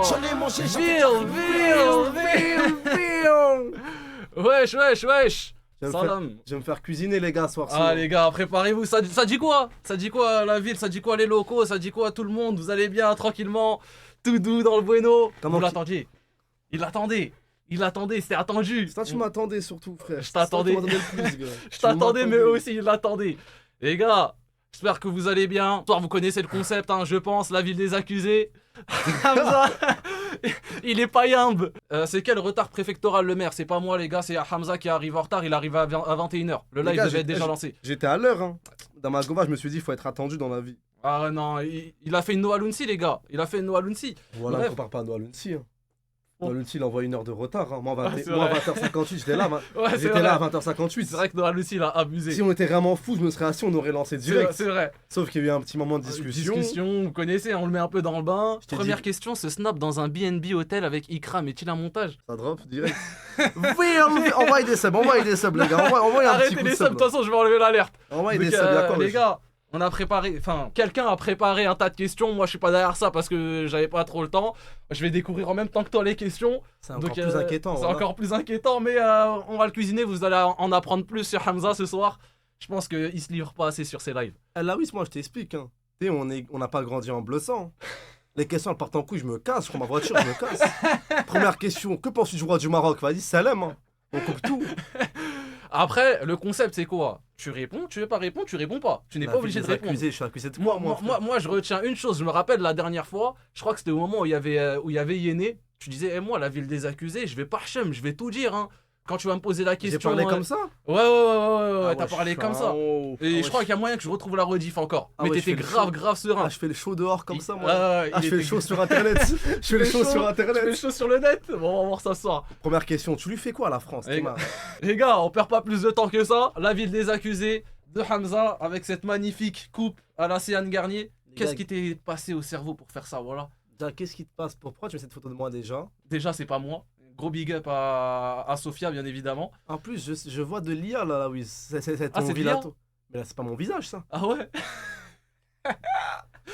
J'en ai mangé, Wesh, wesh, wesh. Je Salam. vais me faire cuisiner les gars ce soir. Ah les gars, préparez-vous, ça dit quoi? Ça dit quoi la ville? Ça dit quoi les locaux? Ça dit quoi tout le monde? Vous allez bien tranquillement, tout doux dans le bueno? Comment Vous l'attendiez? Il l'attendait, c'était attendu. Ça tu m'attendais surtout frère. Je t'attendais. C'est toi qui m'attendais le plus, gars. Je t'attendais mais eux aussi ils l'attendaient. Les gars, j'espère que vous allez bien. Ce soir vous connaissez le concept, hein, je pense, la ville des accusés. Hamza, il est pas yambe. C'est quel retard préfectoral le maire? C'est pas moi les gars, c'est Hamza qui arrive en retard, il arrive à 21h. Le Les live gars, devait être déjà lancé. J'étais à l'heure hein. Dans ma gova je me suis dit il faut être attendu dans la vie. Ah non, il a fait une Noah Lunsi les gars, il a fait une Noah Lunsi. Voilà, Bref. on compare pas à Noah Lunsi hein. Bon. Noah Lunsi il envoie 1 heure de retard hein. Moi, c'est moi à vrai. 20h58 j'étais là. Ouais, c'est J'étais là à vrai. 20h58. C'est vrai que Noah Lunsi il a abusé. Si on était vraiment fou, je me serais assis, on aurait lancé direct. C'est vrai. Sauf qu'il y a eu un petit moment de discussion. Vous connaissez, on le met un peu dans le bain. Je t'ai Première dit- question, ce snap dans un BNB hôtel avec Ikram, est-il un montage? Ça drop direct. Oui, envoyez des subs, les gars. Envoyez un petit Arrêtez coup les de subs, de sub. toute façon je vais enlever l'alerte. Envoyez Donc, des subs, d'accord. les gars, on a préparé, enfin, quelqu'un a préparé un tas de questions. Moi, je suis pas derrière ça parce que j'avais pas trop le temps. Je vais découvrir en même temps que toi les questions. C'est encore Donc, plus inquiétant. C'est voilà. encore plus inquiétant, mais on va le cuisiner. Vous allez en apprendre plus sur Hamza ce soir. Je pense qu'il se livre pas assez sur ses lives. Là, oui, moi, je t'explique. Hein. Tu sais, on n'a pas grandi en blessant. Les questions, elles partent en couille, je me casse. Je prends ma voiture, je me casse. Première question, que penses-tu du roi du Maroc? Vas-y, salam. Hein. On coupe tout. Après, le concept, c'est quoi? Tu réponds, tu veux pas répondre, tu réponds pas. Tu n'es pas obligé de répondre. Je suis accusé de Moi, je retiens une chose. Je me rappelle la dernière fois, je crois que c'était au moment où il y avait Yéné. Tu disais, moi, la ville des accusés, je vais pas chum, je vais tout dire. Hein. Quand tu vas me poser la J'ai question. parlé comme ça? Ouais, Ah t'as ouais, parlé je comme suis ça. un- Et Ah ouais, je crois qu'il y a moyen que je retrouve la rediff encore. Ah Mais ouais, t'étais je fais le grave serein. Ah, je fais le show dehors comme ça, moi. Il Je fais le était- show sur internet. Je fais le show sur Tu fais internet. le show sur le net. Bon, on va voir ça ce soir. Première question, tu lui fais quoi à la France? Les Thomas Les gars, on perd pas plus de temps que ça. La ville des accusés de Hamza avec cette magnifique coupe à la Céane Garnier. Les Qu'est-ce gars, qui t'est passé au cerveau pour faire ça, voilà? déjà, qu'est-ce qui te passe? Pourquoi tu mets cette photo de moi déjà? Déjà, c'est pas moi. Gros big up à Sofia, bien évidemment. En plus, je vois de l'IA là, oui. C'est Ah, ton c'est de villa, l'IA? toi. Mais là, c'est pas mon visage, ça. Ah ouais?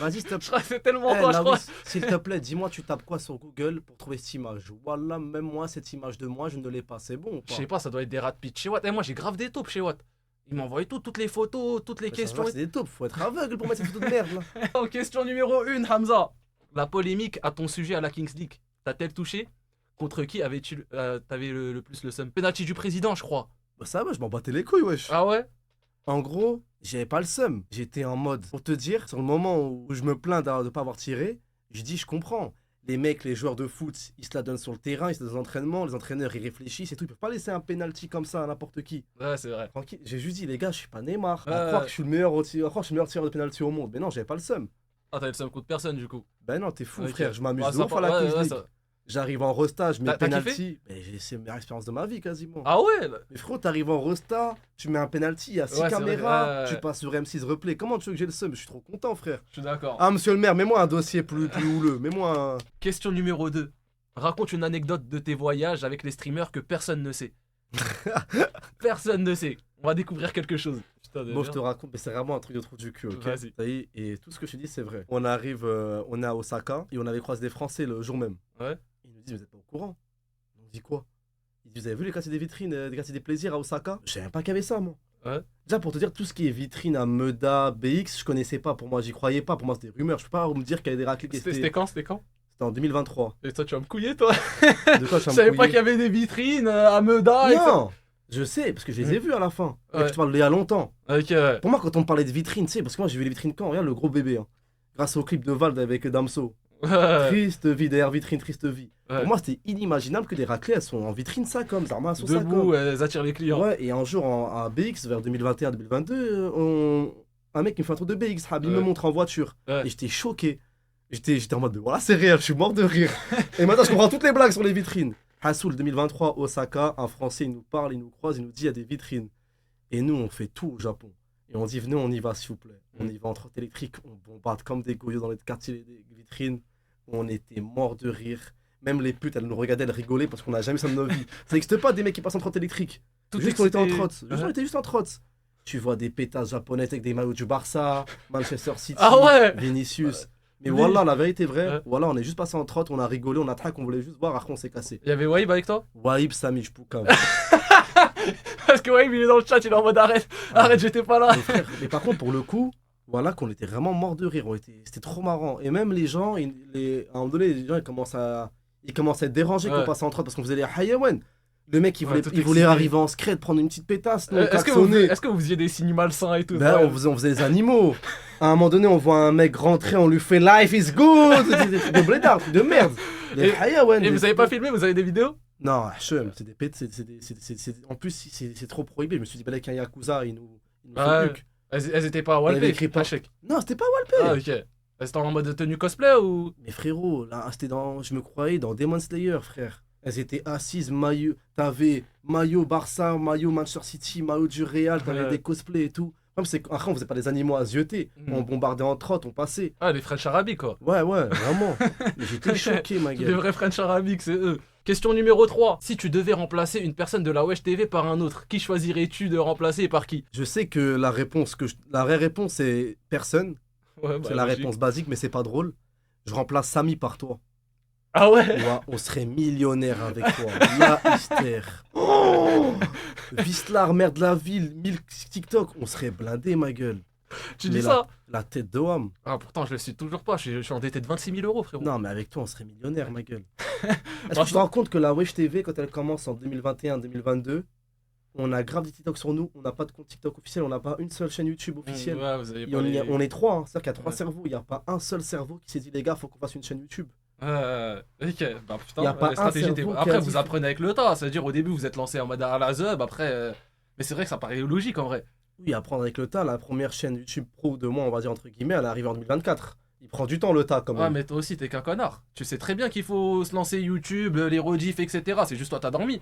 Vas-y, s'il te Je plaît. crois que c'est tellement Eh, toi, je Lawis, crois. s'il te plaît, dis-moi, tu tapes quoi sur Google pour trouver cette image? Voilà, même moi, cette image de moi, je ne l'ai pas. C'est bon ou Je pas? sais pas, ça doit être des rats de pitch chez Watt. Eh, moi, j'ai grave des taupes chez Watt. Il m'a envoyé toutes les photos, toutes les Mais ça se questions. voit que c'est des taupes, faut être aveugle pour mettre cette photo de merde là. Question numéro 1, Hamza. La polémique à ton sujet à la Kings League. T'as-t-elle touché? Contre qui t'avais le plus le seum? Penalty du président, je crois. Bah ça va, je m'en battais les couilles, wesh. Ah ouais? En gros, j'avais pas le seum. J'étais en mode, pour te dire, sur le moment où je me plains de pas avoir tiré, je dis, je comprends. Les mecs, les joueurs de foot, ils se la donnent sur le terrain, ils se donnent des entraînements, les entraîneurs, ils réfléchissent et tout. Ils peuvent pas laisser un penalty comme ça à n'importe qui. Ouais, c'est vrai. Tranquille. J'ai juste dit, les gars, je suis pas Neymar. À Ouais. croire que je suis le meilleur tireur, à croire que je suis le meilleur tireur de penalty au monde. Mais non, j'avais pas le seum. Ah, t'avais le seum contre personne, du coup. Ben non, t'es fou, Ok. frère. Je m'amuse Ouais, de ça ouf à la ouais, Kings ouais, League. ça- J'arrive en resta, je mets T'as penalty. Mais c'est la meilleure expérience de ma vie quasiment. Ah ouais? Mais frérot, t'arrives en resta, tu mets un penalty, il y a 6 Ouais, c'est vrai. caméras, Ouais. tu passes sur M6 replay. Comment tu veux que j'ai le seum? Je suis trop content, frère. Je suis d'accord. Ah, monsieur le maire, mets-moi un dossier plus houleux. Mets-moi un. Question numéro 2. Raconte une anecdote de tes voyages avec les streamers que personne ne sait. Personne ne sait. On va découvrir quelque chose. Putain de Bon, je merde. te raconte, mais c'est vraiment un truc de trou du cul, ok? Vas-y. Ça y est, et tout ce que je te dis, c'est vrai. On arrive, on est à Osaka, et on avait croisé des Français le jour même. Ouais. Ils nous disent, vous êtes pas au courant? On dit quoi? Ils disent, vous avez vu les quartiers des vitrines, des quartiers des plaisirs à Osaka? Je savais même pas qu'il y avait ça, moi. Ouais. Déjà, pour te dire, tout ce qui est vitrine à Meda, BX, je connaissais pas. Pour moi, j'y croyais pas. Pour moi, c'était des rumeurs. Je peux pas me dire qu'il y avait des raclés qui C'était quand? C'était quand? C'était en 2023. Et toi, tu vas me couiller, toi? De quoi tu Je vas me savais pas couiller qu'il y avait des vitrines à Meda et Non! Je sais, parce que je les ai vus à la fin. Et Ouais. je te parle d'il y a longtemps. ça. Ok, ouais. Pour moi, quand on me parlait de vitrines, tu sais, parce que moi, j'ai vu les vitrines quand? Regarde le gros bébé. Hein. Grâce au clip de Vald avec Damso. Ouais. Triste vie, derrière vitrine, triste vie. Ouais. Pour moi, c'était inimaginable que des raclés, elles sont en vitrine, ça comme, Zarma sur ça Debout, comme. elles attirent les clients. Ouais, et un jour à BX, vers 2021-2022, un mec qui me fait un truc de BX, Habib me Ouais. montre en voiture. Ouais. Et j'étais choqué. J'étais en mode, voilà, c'est réel, je suis mort de rire. Et maintenant, je comprends toutes les blagues sur les vitrines. Hassoul 2023, Osaka, un Français, il nous parle, il nous croise, il nous dit, il y a des vitrines. Et nous, on fait tout au Japon. Et on dit, venez, on y va, s'il vous plaît. On y va en trotte électrique, on bombarde comme des goyos dans les quartiers des vitrines. On était morts de rire. Même les putes, elles nous regardaient, elles rigolaient parce qu'on n'a jamais ça de nos vies. Ça n'existe pas des mecs qui passent en trotte électrique. Tout Juste on était en excité. trotte. Juste on était juste en trotte. Tu vois des pétasses japonaises avec des maillots du Barça, Manchester City, Ah ouais. Vinicius. Et voilà, la vérité est vraie. Ouais. Voilà, on est juste passé en trotte, on a rigolé, on a traqué, on voulait juste voir, après on s'est cassé. Il y avait Waib avec toi? Waïb, Samy, je pouka. Parce que Waib il est dans le chat, il est en mode arrête, arrête, j'étais pas là. Mais, frère, mais par contre, pour le coup, voilà qu'on était vraiment morts de rire. C'était trop marrant. Et même les gens, à un moment donné, les gens ils commencent à être dérangés Ouais. qu'on passe en trotte parce qu'on faisait les hayawan. Le mec, Ouais, tout il voulait excité. arriver en scred, prendre une petite pétasse. Nous, on Est-ce klaxonnait. que vous faisiez des signes malsains et tout? Ben, Ouais. on faisait les animaux. À un moment donné, on voit un mec rentrer, on lui fait Life is good. Des trucs de blédard, des trucs de merde. Les hayawan. Et vous avez pas filmé, vous avez des vidéos? Non, HM, c'est des pètes. En plus, c'est trop prohibé. Je me suis dit, ben, avec un Yakuza, il nous fait Ouais. le truc. Elles étaient pas avait walpées, écrit pas. Hachek. Non, c'était pas Walpé. Ah ok. Elles étaient en mode tenue cosplay ou? Mais frérot, là, je me croyais dans Demon Slayer, frère. Elles étaient assises, maillot, t'avais maillot Barça, maillot Manchester City, maillot du Real, t'avais Ouais. des cosplays et tout. Même c'est qu'après on faisait pas des animaux à zioter, on bombardait en trotte, on passait. Ah les French Arabiques quoi. Ouais, vraiment. Mais j'étais choqué, ma Les gueule. vrais French Arabiques, c'est eux. Question numéro 3. Si tu devais remplacer une personne de la Wesh TV par un autre, qui choisirais-tu de remplacer et par qui? Je sais que la vraie réponse c'est personne. Ouais, C'est la réponse basique, mais c'est pas drôle. Je remplace Samy par toi. Ah ouais? Ouais, on serait millionnaire avec toi. La hystère. Oh, Vislar, mère de la ville, 1000 TikTok, on serait blindé, ma gueule. Tu Mais dis ça? La tête de homme. Ah pourtant je le suis toujours pas, je suis endetté de 26 000 euros frérot. Non, mais avec toi, on serait millionnaire, ma gueule. Est-ce que tu te rends compte que la Wesh TV, quand elle commence en 2021-2022, on a grave des TikTok sur nous, on n'a pas de compte TikTok officiel, on n'a pas une seule chaîne YouTube officielle. Ouais, vous avez Et pas les... on est trois, hein. C'est-à-dire qu'il y a trois Ouais. cerveaux, il n'y a pas un seul cerveau qui s'est dit, les gars, faut qu'on fasse une chaîne YouTube. Ok, bah putain, Y a pas la stratégie un était... cerveau qui Après a vous dit- apprenez avec le tas, c'est-à-dire au début vous êtes lancé en mode à la zub, après... Mais c'est vrai que ça paraît logique en vrai. Oui, à prendre avec le tas, la première chaîne YouTube pro de moi, on va dire entre guillemets, elle arrive en 2024. Il prend du temps le tas quand Ouais même. mais toi aussi t'es qu'un connard. Tu sais très bien qu'il faut se lancer YouTube, les rediffs, etc. C'est juste toi t'as dormi.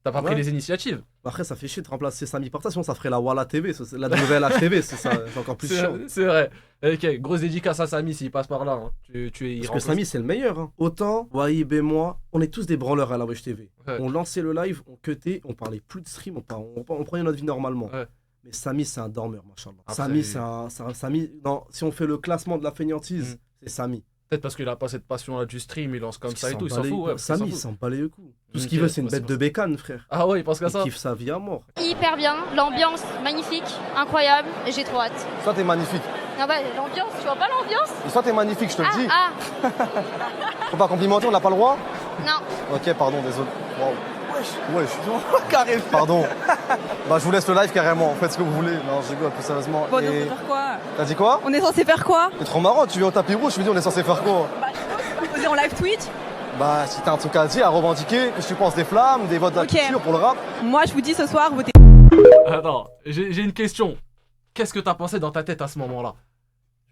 T'as pas pris Ouais. les initiatives. Après, ça fait chier de remplacer Samy par ça, sinon ça ferait la Walla TV, la nouvelle HTV, c'est ça, c'est encore plus chiant. C'est vrai. Ok, grosse dédicace à Samy s'il passe par là. Hein. Tu es Parce que irremplaçable. Samy, c'est le meilleur. Hein. Autant, Waïb et moi, on est tous des branleurs à la Wesh TV. Ouais. On lançait le live, on cutait, on parlait plus de stream, on prenait notre vie normalement. Ouais. Mais Samy, c'est un dormeur, machallah. Après, Samy, Samy, non, si on fait le classement de la fainéantise, c'est Samy. Peut-être parce qu'il a pas cette passion-là du stream, il lance comme Parce ça et qu'il tout, il s'en s'en bat fout. les- Ouais, parce qu'il Samy, il s'en fout. s'en bat les coups. Tout ce Ok, qu'il veut, c'est une bah, c'est bête de bécane, frère. Ah ouais, il pense qu'à Il ça. kiffe sa vie à mort. Hyper bien, l'ambiance magnifique, incroyable, et j'ai trop hâte. Soit t'es magnifique. Ah bah l'ambiance, tu vois pas l'ambiance? Et soit t'es magnifique, je te le dis. Ah, Faut pas complimenter, on n'a pas le droit. non. Ok, pardon, désolé. Wow. Wesh. Carrément. Pardon. Bah, je vous laisse le live carrément. Faites ce que vous voulez. Non, je rigole plus sérieusement. Bon, on est Et... censé faire quoi? T'as dit quoi? On est censé faire quoi? C'est trop marrant. Tu viens au tapis rouge, je me dis, on est censé faire quoi? Bah, je vais poser en live Twitch. Bah, si t'as un truc à dire, à revendiquer, qu'est-ce que tu penses des flammes, des votes de la Ok. culture pour le rap? Moi, je vous dis ce soir, votez. Attends, j'ai une question. Qu'est-ce que t'as pensé dans ta tête à ce moment-là?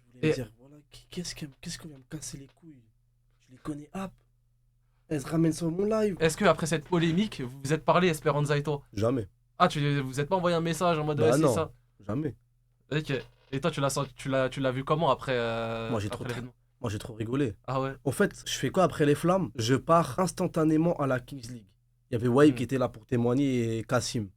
Je voulais Et- dire, voilà, qu'est-ce qu'on vient me casser les couilles? Je les connais, hop. Elle se ramène sur mon live. Est-ce que après cette polémique, vous vous êtes parlé Esperanza et toi? Jamais, Ah, vous êtes pas envoyé un message en mode Bah ouais, c'est non. ça? jamais. Ok. Et toi, tu l'as vu comment après, Moi, j'ai après trop l'événement? Moi, j'ai trop rigolé. Ah ouais? En fait, je fais quoi après les flammes? Je pars instantanément à la Kings League. Il y avait Waïb qui était là pour témoigner et Kassim.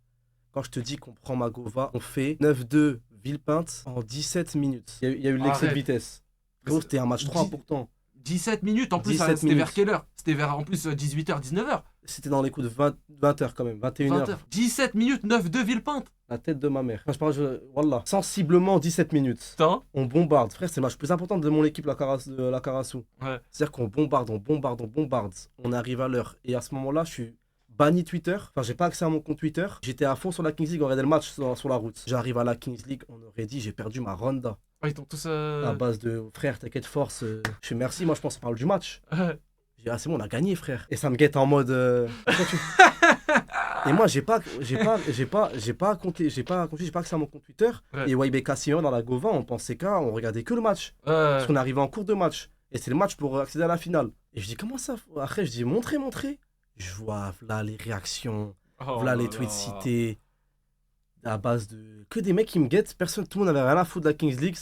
Quand je te dis qu'on prend Magova, on fait 9-2 Villepinte en 17 minutes. Il y a eu l'excès de Arrête. vitesse. Mais Gros, c'est- c'était un match trop Dix- important. 17 minutes en plus, 17 c'était vers minutes. quelle heure? C'était vers en plus 18h, 19h. C'était dans les coups de 20h quand même, 21h. 20h. 17 minutes, 9-2 Villepinte. La tête de ma mère. Quand je parle, Wallah. Sensiblement 17 minutes. Putain. On bombarde. Frère, c'est le match le plus important de mon équipe, de la Karasu. Ouais. C'est-à-dire qu'on bombarde, on bombarde, on bombarde. On arrive à l'heure. Et à ce moment-là, je suis banni Twitter. Enfin, j'ai pas accès à mon compte Twitter. J'étais à fond sur la Kings League, on regardait le match sur la route. J'arrive à la Kings League, on aurait dit j'ai perdu ma Ronda. Ah, ils t'ont tous. À base de frère, t'inquiète, force. Je fais merci, moi je pense qu'on parle du match. Ouais. J'ai dit, ah c'est bon, on a gagné, frère. Et ça me guette en mode. Pourquoi tu- Et moi, j'ai pas accès à mon compte Twitter. Ouais. Et YB Cassillon dans la Gova, on pensait on regardait que le match. Ouais. Parce qu'on arrivait en cours de match. Et c'est le match pour accéder à la finale. Et je dis, comment ça? Après, je dis, montrez. Je vois là les réactions, Oh voilà là les tweets là. cités. À base de. Que des mecs qui me guettent. Personne, tout le monde avait rien à foutre de la Kings League.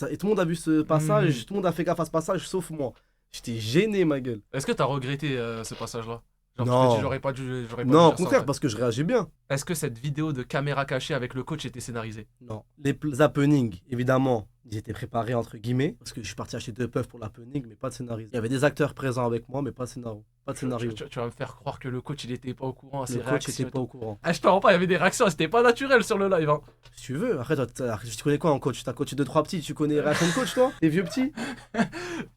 Et tout le monde a vu ce passage. Tout le monde a fait gaffe à ce passage, sauf moi. J'étais gêné, ma gueule. Est-ce que t'as regretté ce passage-là? Genre, Non. tu t'es dit, j'aurais pas dû. Non, au dire ça, en contraire, fait. parce que je réagis bien. Est-ce que cette vidéo de caméra cachée avec le coach était scénarisée? Non. Les happenings, évidemment, Ils étaient préparés entre guillemets, parce que je suis parti acheter 2 puffs pour l'happening, mais pas de scénariste. Il y avait des acteurs présents avec moi, mais pas de scénario. Pas de scénario. Tu vas me faire croire que le coach il était pas au courant à ses Le coach réactions. était pas au courant. Ah, je te rends pas, il y avait des réactions, c'était pas naturel sur le live. Hein. Si tu veux, après, tu connais quoi en coach? T'as coaché 2-3 petits, tu connais les réactions de coach, toi? Les vieux petits?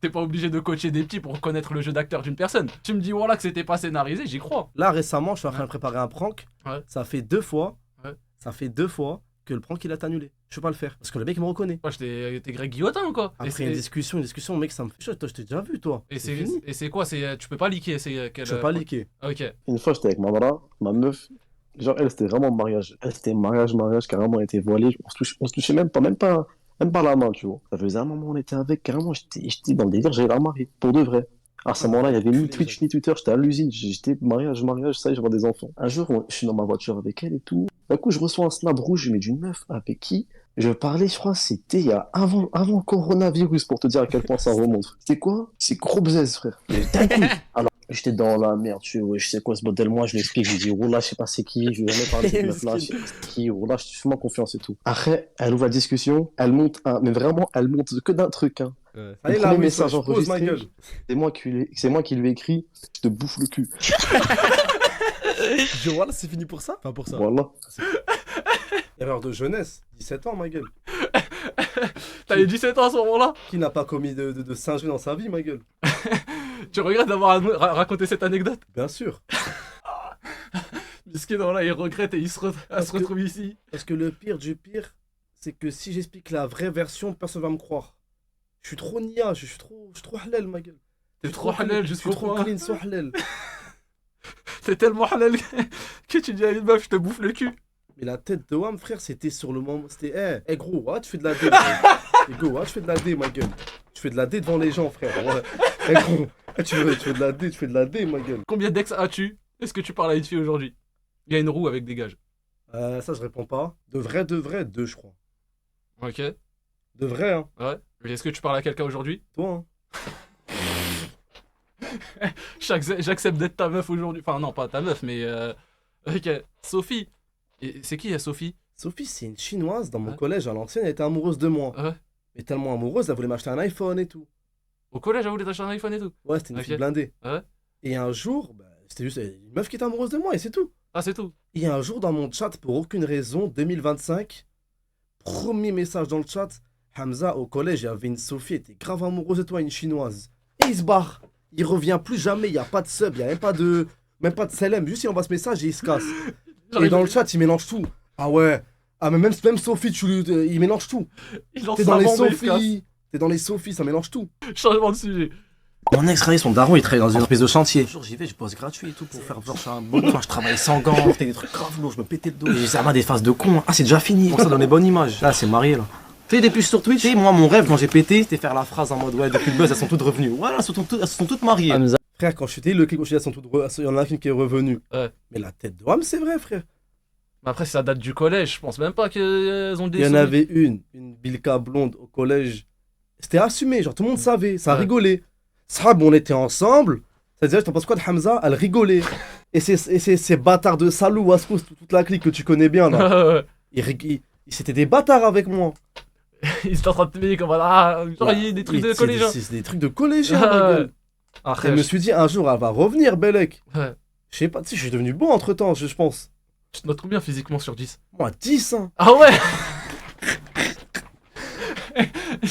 T'es pas obligé de coacher des petits pour connaître le jeu d'acteur d'une personne. Tu me dis voilà que c'était pas scénarisé, j'y crois. Là, récemment, je suis en train de préparer un prank. Ouais. Ça fait 2 fois. Ouais. Ça fait 2 fois que le prank il a été annulé. Je peux pas le faire parce que le mec il me reconnaît. Moi, t'es Greg Guillotin ou quoi? Après une discussion, le mec ça me fait chaud. Toi, je t'ai déjà vu, toi. Et C'est fini. c'est quoi? Tu peux pas leaker? C'est quel... Je peux pas leaker. Ok. Une fois, j'étais avec Mamara, ma meuf. Genre, elle, c'était vraiment mariage. Elle, c'était mariage, carrément, elle était voilée. On se touchait même pas la main, tu vois. Ça faisait un moment, on était avec, carrément, j'étais dans le délire, j'allais la marier, pour de vrai. À ce moment-là, il y avait ni Twitch, ni Twitter, j'étais à l'usine, j'étais mariage, ça y est, je vois des enfants. Un jour, je suis dans ma voiture avec elle et tout. D'un coup, je reçois un snap rouge, mais d'une meuf avec qui je parlais, je crois, c'était il y a avant le coronavirus, pour te dire à quel point ça remonte. C'était quoi? C'est gros bzz, frère. Et d'un coup, alors, j'étais dans la merde, tu vois, je sais quoi ce modèle, moi, je lui explique, je lui dis, oh là, je sais pas c'est qui, je lui ai jamais parlé de cette meuf-là, je sais pas c'est qui, oh là, je suis vraiment confiance et tout. Après, elle ouvre la discussion, elle monte mais vraiment, elle monte que d'un truc, hein. Allez, Le là, premier oui, message je pose ma enregistré, gueule. c'est moi qui lui ai écrit, je te bouffe le cul. Je vois là, c'est fini pour ça? Enfin, pour ça. Voilà. Erreur de jeunesse. 17 ans, ma gueule. T'avais 17 ans à ce moment-là? Qui n'a pas commis de singerie dans sa vie, ma gueule? Tu regrettes d'avoir raconté cette anecdote? Bien sûr. Miskin, voilà, il regrette et il se retrouve ici. Parce que le pire du pire, c'est que si j'explique la vraie version, personne va me croire. Je suis trop nia, je suis trop halal, ma gueule. T'es trop halal Je jusqu'au suis trop point. clean, so halal. T'es tellement halal que tu dis à une meuf, je te bouffe le cul. Mais la tête de Wam, frère, c'était sur le moment. C'était, gros, ouais, tu fais de la D. Gros, ouais, tu fais de la D, ma gueule. Tu fais de la D devant les gens, frère. Ouais. Gros, tu fais de la D, ma gueule. Combien d'ex as-tu? Est-ce que tu parles à une fille aujourd'hui? Il y a une roue avec des gages. Ça, je réponds pas. De vrai, 2, je crois. Ok. De vrai, hein. Ouais. Mais est-ce que tu parles à quelqu'un aujourd'hui? Toi, hein. J'accepte d'être ta meuf aujourd'hui. Enfin, non, pas ta meuf, mais. Ok. Sophie. Et c'est qui, Sophie? Sophie, c'est une chinoise dans mon Ouais. collège à l'ancienne, elle était amoureuse de moi. Ouais. Mais tellement amoureuse, elle voulait m'acheter un iPhone et tout. Au collège, elle voulait t'acheter un iPhone et tout. Ouais, c'était une Ok. fille blindée. Ouais. Et un jour, c'était juste une meuf qui était amoureuse de moi et c'est tout. Ah, c'est tout. Et un jour, dans mon chat, pour aucune raison, 2025, premier message dans le chat, Hamza, au collège, il y avait une Sophie, elle était grave amoureuse de toi, une chinoise. Et il se barre. Il revient plus jamais, il n'y a pas de sub, il n'y a même pas de CLM. Juste il envoie ce message et il se casse. Et dans le chat, il mélange tout. Ah ouais. Ah, mais même Sophie, il mélange tout. Il lance T'es sa dans les bombe et il se casse. Sophie. T'es dans les Sophie, ça mélange tout. Changement de sujet. Mon ex travaillait, son daron, il travaille dans une espèce de chantier. Un jour, j'y vais, je bosse gratuit et tout pour faire voir, je suis un bon. Enfin, je travaille sans gants, c'était des trucs grave lourds, je me pétais le dos. Et j'ai vraiment des phases de con. Ah, c'est déjà fini. Pour ça donne des bonnes images. Là, c'est marié, là. Tu sais, depuis sur Twitch, moi, mon rêve, quand j'ai pété, c'était faire la phrase en mode ouais, depuis le buzz, elles sont toutes revenues. Voilà, elles sont toutes mariées. Frère, quand je suis le clip, elles sont toutes il y en a une qui est revenue. Ouais. Mais la tête de Wam, c'est vrai, frère. Mais après, ça date du collège. Je pense même pas qu'elles ont des. Il y en souvenirs. avait une Bilka blonde au collège. C'était assumé, genre tout le monde savait, ça Ouais. rigolait. Sahab, on était ensemble. C'est-à-dire, t'en penses quoi de Hamza? Elle rigolait. Et ces bâtards de Salou, Waskous, toute la clique que tu connais bien là. C'était des bâtards avec moi. Ils étaient en train de te payer comme ah, genre, il y a des trucs Mais de collégiens. C'est des trucs de collégiens, ma gueule. Après, Je me suis dit, un jour, elle va revenir, Belek. Ouais. Je sais pas, tu sais, je suis devenu bon entre temps, je pense. tu te notes combien physiquement sur 10? Moi, 10, hein. Ah ouais.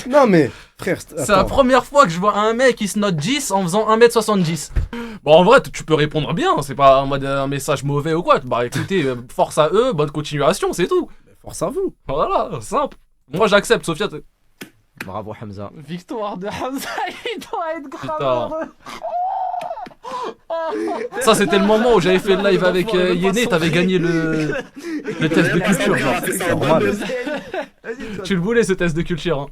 Non, mais, frère, C'est la première fois que je vois un mec qui se note 10 en faisant 1m70. Bon, en vrai, tu peux répondre bien, c'est pas en mode un message mauvais ou quoi. Bah écoutez, force à eux, bonne continuation, c'est tout. Force à vous. Voilà, simple. Moi j'accepte, Sophia. Bravo Hamza. Victoire de Hamza, il doit être grave Putain. heureux. Ça, c'était le moment où j'avais fait le live avec Yéné, t'avais gagné le test de culture, genre. C'est normal. Tu le voulais ce test de culture, hein.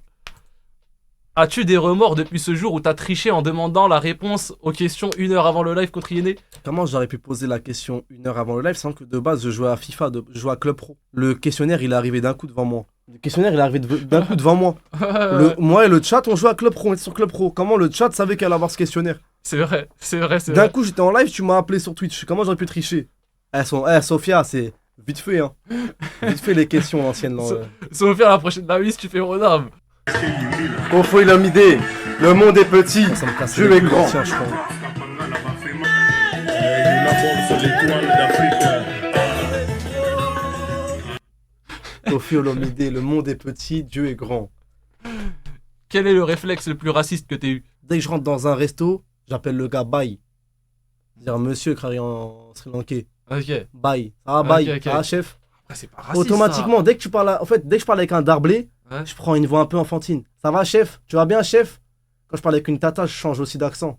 As-tu des remords depuis ce jour où t'as triché en demandant la réponse aux questions 1 heure avant le live contre Yéné? Comment j'aurais pu poser la question 1 heure avant le live sans que de base je jouais à FIFA, je jouais à Club Pro. Le questionnaire il est arrivé d'un coup devant moi. Moi et le chat on jouait à Club Pro, on était sur Club Pro. Comment le chat savait qu'elle allait avoir ce questionnaire? C'est vrai, c'est vrai, c'est D'un vrai. coup j'étais en live, tu m'as appelé sur Twitch. Comment j'aurais pu tricher? Sophia, c'est vite fait hein. Vite fait les questions anciennes. Sophia, la prochaine Navis, tu fais Rodam. Kofo il a mis des. Le monde est petit. Ça me casse Dieu les est couilles, grand. tiens, je crois. Kofi Olomide, le monde est petit, Dieu est grand. Quel est le réflexe le plus raciste que t'aies eu? Dès que je rentre dans un resto, j'appelle le gars Bye. C'est-à-dire monsieur crari en Sri Lankais. Ok. Bye. Ah, bye. Ok, ok. Ah, chef. Après, c'est pas raciste. Automatiquement, dès que tu parles, en fait, dès que je parle avec un darblé, Ouais. je prends une voix un peu enfantine. Ça va, chef? Tu vas bien, chef? Quand je parle avec une tata, je change aussi d'accent.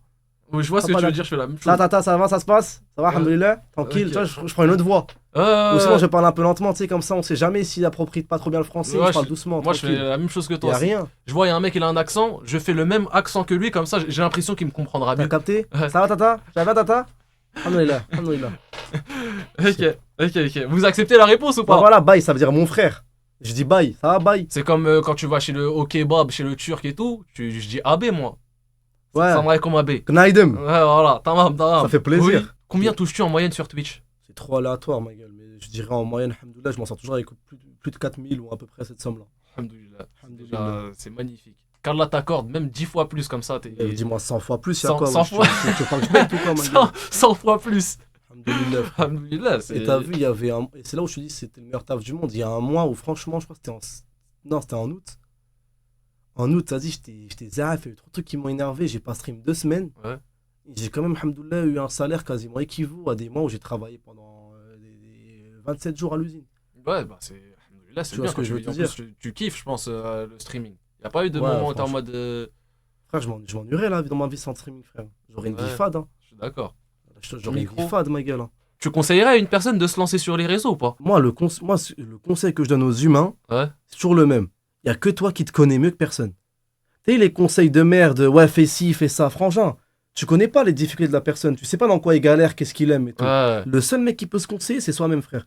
Oui, je vois ce que Pas tu veux la- dire, je fais la même chose. Ça, tata, ça va, ça se passe? Ça va, Ouais. alhamdoulilah? Tranquille, Ok. tu vois, je prends une autre voix. Ou sinon, je parle un peu lentement, tu sais, comme ça, on sait jamais s'il approprie pas trop bien le français. Ouais, je parle doucement. Moi, je fais tranquille. la même chose que Y a toi. rien. Je vois, il y a un mec, il a un accent, je fais le même accent que lui, comme ça, j'ai l'impression qu'il me comprendra T'as mieux. capté? Ouais. Ça va, tata? Ça va, tata? Alhamdoulilah, alhamdoulilah. Ok. Vous acceptez la réponse ou Bah pas? voilà, bye, ça veut dire mon frère. Je dis bye, ça va, bye. C'est comme quand tu vas chez le kebab, chez le turc et tout, je dis AB, moi. Ouais. Ça me comme AB. Ouais, Gnaidem. voilà, tamam. Ça fait plaisir. Oui. Combien touches-tu en moyenne sur Twitch? C'est trop aléatoire, ma gueule. Mais je dirais en moyenne, alhamdoulilah, je m'en sors toujours avec plus de 4000 ou à peu près cette somme-là. Alhamdoulilah. Alhamdoulilah. Déjà, c'est magnifique. Qu'Allah t'accorde même 10 fois plus comme ça. Dis-moi 100 fois plus, y'a 100 quoi? 100 wesh, fois. Tu veux pas que je pète ou quoi, ma gueule? 100 fois plus. Alhamdoulilah. Alhamdoulilah. Et t'as vu, il y avait un. Et c'est là où je te dis c'était le meilleur taf du monde. Il y a un mois où, franchement, je crois que c'était en. Non, c'était en août. En août, vas-y, j'étais zaf, il y a eu trop de trucs qui m'ont énervé. J'ai pas stream 2 semaines. Ouais. Et j'ai quand même, alhamdoulilah, eu un salaire quasiment équivaut à des mois où j'ai travaillé pendant des 27 jours à l'usine. Ouais, bah c'est. Alhamdoulilah, c'est Tu vois bien ce que je veux te en dire. plus, tu kiffes, je pense, le streaming. Y a pas eu de Ouais, moment où t'es en franchement. mode. Frère, je m'ennuierais là dans ma vie sans streaming, frère. J'aurais une vie Ouais. fade, hein. Je suis d'accord. J'aurais une Micro. vie fade, ma gueule. Hein. Tu conseillerais à une personne de se lancer sur les réseaux ou pas? Moi, le conseil que je donne aux humains, Ouais. c'est toujours le même. Il y a que toi qui te connais mieux que personne. Tu sais, les conseils de merde, ouais, fais ci, fais ça, frangin. Tu connais pas les difficultés de la personne. Tu sais pas dans quoi il galère, qu'est-ce qu'il aime et tout. Ouais. Le seul mec qui peut se conseiller, c'est soi-même, frère.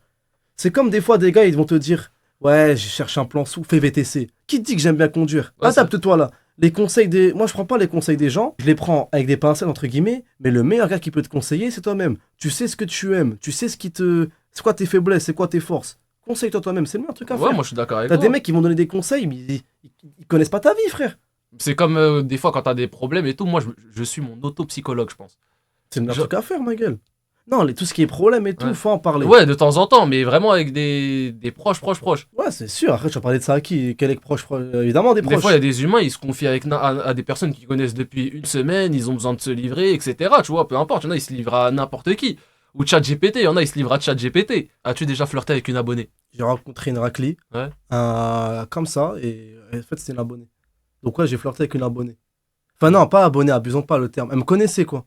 C'est comme des fois, des gars, ils vont te dire, ouais, je cherche un plan sous, fais VTC. Qui te dit que j'aime bien conduire? Ouais, Adapte-toi là. Les conseils des. Moi, je prends pas les conseils des gens, je les prends avec des pincettes, entre guillemets, mais le meilleur gars qui peut te conseiller, c'est toi-même. Tu sais ce que tu aimes, tu sais ce qui te. C'est quoi tes faiblesses, c'est quoi tes forces. Conseille-toi toi-même, c'est le meilleur truc à Ouais, faire. moi je suis d'accord avec T'as toi. des mecs qui vont donner des conseils, mais ils connaissent pas ta vie, frère. C'est comme des fois quand t'as des problèmes et tout, moi je suis mon auto-psychologue, je pense. C'est le meilleur Je- truc à faire, ma gueule. Non, tout ce qui est problème et tout, Ouais. faut en parler. Ouais, de temps en temps, mais vraiment avec des proches. Ouais, c'est sûr. Après, tu vas parler de ça à qui? Quel est proche? Évidemment, des Des proches. fois, il y a des humains, ils se confient à des personnes qu'ils connaissent depuis une semaine, ils ont besoin de se livrer, etc. Tu vois, peu importe, il y en a, ils se livrent à n'importe qui. Ou ChatGPT, il y en a, ils se livrent à ChatGPT. As-tu déjà flirté avec une abonnée? J'ai rencontré une raclie, Ouais. comme ça, et en fait, c'était une abonnée. Donc, ouais, j'ai flirté avec une abonnée. Enfin, non, pas abonnée, abusons pas le terme. Elle me connaissait, quoi.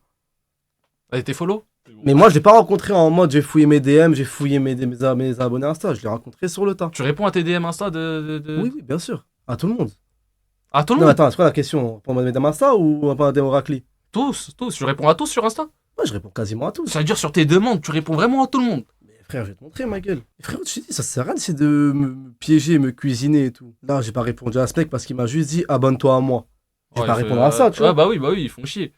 Elle était follow? Mais moi, je l'ai pas rencontré en mode j'ai fouillé mes DM, j'ai fouillé mes abonnés Insta. Je l'ai rencontré sur le tas. Tu réponds à tes DM Insta de... Oui, oui, bien sûr. À tout le monde. À tout le Non, monde? attends, c'est quoi la question? Pour mes DM Insta ou pour mes DM raclie? Tous. Je réponds à tous sur Insta? Ouais, je réponds quasiment à tous. Ça veut dire sur tes demandes, tu réponds vraiment à tout le monde. Mais frère, je vais te montrer ma gueule. Et frère, je te dis, ça sert à rien d'essayer de me piéger, me cuisiner et tout. Là, j'ai pas répondu à ce mec parce qu'il m'a juste dit abonne-toi à moi. Je vais Ouais, pas il fait- répondre à ça, tu vois. Ouais, bah oui, ils font chier.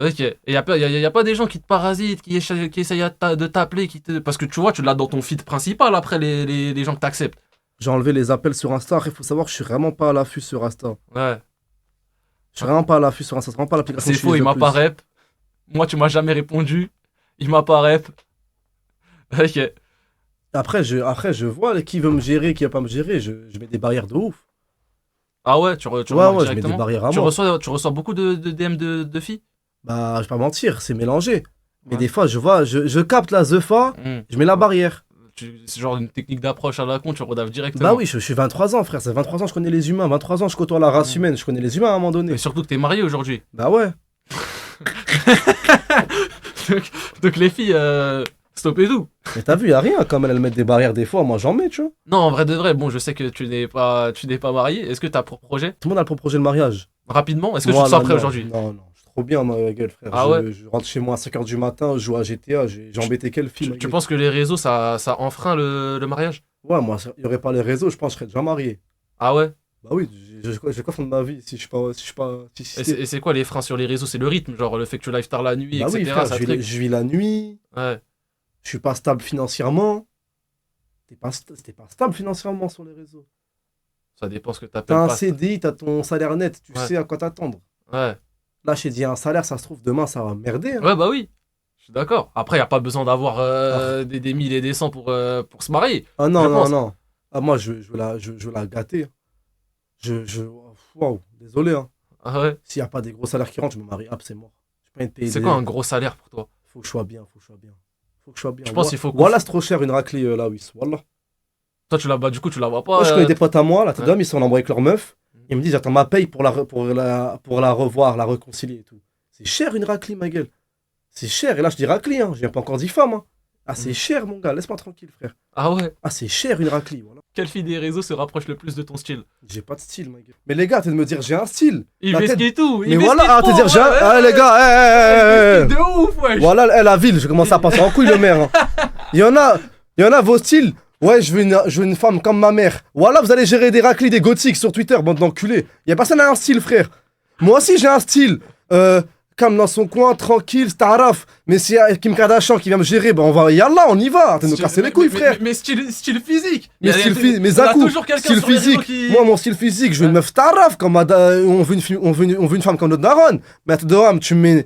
Ok. Et y a pas des gens qui te parasitent, qui essayent de t'appeler, parce que tu vois, tu l'as dans ton feed principal après les gens que t'acceptes. J'ai enlevé les appels sur Insta. Après, il faut savoir que je suis vraiment pas à l'affût sur Insta. Ouais. Je suis vraiment pas à l'affût sur Insta. C'est vraiment pas l'application C'est que faux, il j'utilise m'a le plus. pas rep. Moi, tu m'as jamais répondu. Il m'a pas rep. Ok. Après, je vois qui veut me gérer, qui va pas me gérer. Je mets des barrières de ouf. Ah ouais, tu Ouais, remarques ouais, je mets des directement. barrières à Tu moi. reçois beaucoup de DM de filles? Bah, je vais pas mentir, c'est mélangé. Mais Ouais. des fois, je capte la zefa, je mets la barrière. C'est genre une technique d'approche à la con, tu redaves directement. Bah oui, je suis 23 ans, frère. C'est 23 ans, je connais les humains. 23 ans, je côtoie la race humaine. Je connais les humains à un moment donné. Et surtout que t'es marié aujourd'hui. Bah ouais. Donc les filles, stoppez tout. Mais t'as vu, y a rien. Comme elles mettent des barrières des fois, moi j'en mets, tu vois. Non, en vrai de vrai, bon, je sais que tu n'es pas marié. Est-ce que t'as pour projet? Tout le monde a le projet de mariage. Rapidement, est-ce que Moi, tu te sens non, prêt non, aujourd'hui? Non, non, je suis trop bien, ma gueule, frère. Ah Je rentre chez moi à 5h du matin, je joue à GTA, j'ai embêté quelle fille. ma Tu gueule. penses que les réseaux, ça enfreint le mariage? Ouais, moi, il y aurait pas les réseaux, je pense que je serais déjà marié. Ah ouais? Bah oui, j'ai quoi faire de ma vie si je suis pas. Et c'est quoi les freins sur les réseaux? C'est le rythme, genre le fait que tu live tard la nuit, Bah oui, etc. frère, ça je vis, truc. je vis la nuit, Ouais. je suis pas stable financièrement. T'es pas stable financièrement sur les réseaux. Ça dépend ce que T'as t'appelles un pas. CDI, t'as ton salaire net, tu Ouais. sais à quoi t'attendre. Ouais. Là, je t'ai dit un salaire, ça se trouve, demain, ça va merder. Hein. Ouais, bah oui. Je suis d'accord. Après, y a pas besoin d'avoir des 1000 et des 100 pour se marier. Ah non, Je non, pense. non. Ah, moi, je veux la gâter. Waouh, désolé. Hein. Ah ouais. S'il n'y a pas des gros salaires qui rentrent, je me marie. Hop, c'est mort. Je peux pas être payé C'est des- quoi un gros salaire pour toi? Faut que je sois bien, faut que je sois bien. Faut que je sois bien. Je pense qu'il faut qu'on- Voilà, c'est trop cher une raclée là, oui. Voilà. Toi, tu la bah, du coup, tu la vois pas. Moi, je connais des potes à moi, là, ouais. d'hommes, ils sont en embrouille avec leur meuf. Ils me disent, j'attends ma paye pour la revoir, la réconcilier et tout. C'est cher une raclée, ma gueule. C'est cher. Et là, je dis raclée, hein. J'ai pas encore dit femme. Hein. Ah, c'est cher, mon gars. Laisse-moi tranquille, frère. Ah ouais. Ah, c'est cher une raclée, voilà. Quelle fille des réseaux se rapproche le plus de ton style? J'ai pas de style, ma gueule. Mais les gars, t'es de me dire, j'ai un style. Il La tête- vesquille tout. Mais voilà, ah, t'es de dire, j'ai un. Ah, les gars, De ouf, wesh. Voilà, la ville, je commence à passer en couille, le maire. Hein. Il y en a vos styles. Ouais, je veux une femme comme ma mère. Voilà, vous allez gérer des raclis, des gothiques sur Twitter, bande d'enculés. Y a personne à un style, frère. Moi aussi, j'ai un style. Comme dans son coin, tranquille, staraf. Mais s'il y a Kim Kardashian qui vient me gérer, bah on va, yallah, on y va. T'es de nous casser les couilles, frère. Mais style physique. Mais style physique, mais on a Zakou, toujours quelqu'un style sur les réseaux physique. qui- Moi, mon style physique, je veux une meuf staraf, comme on veut une femme comme notre daronne. Mais attends, Doham, tu me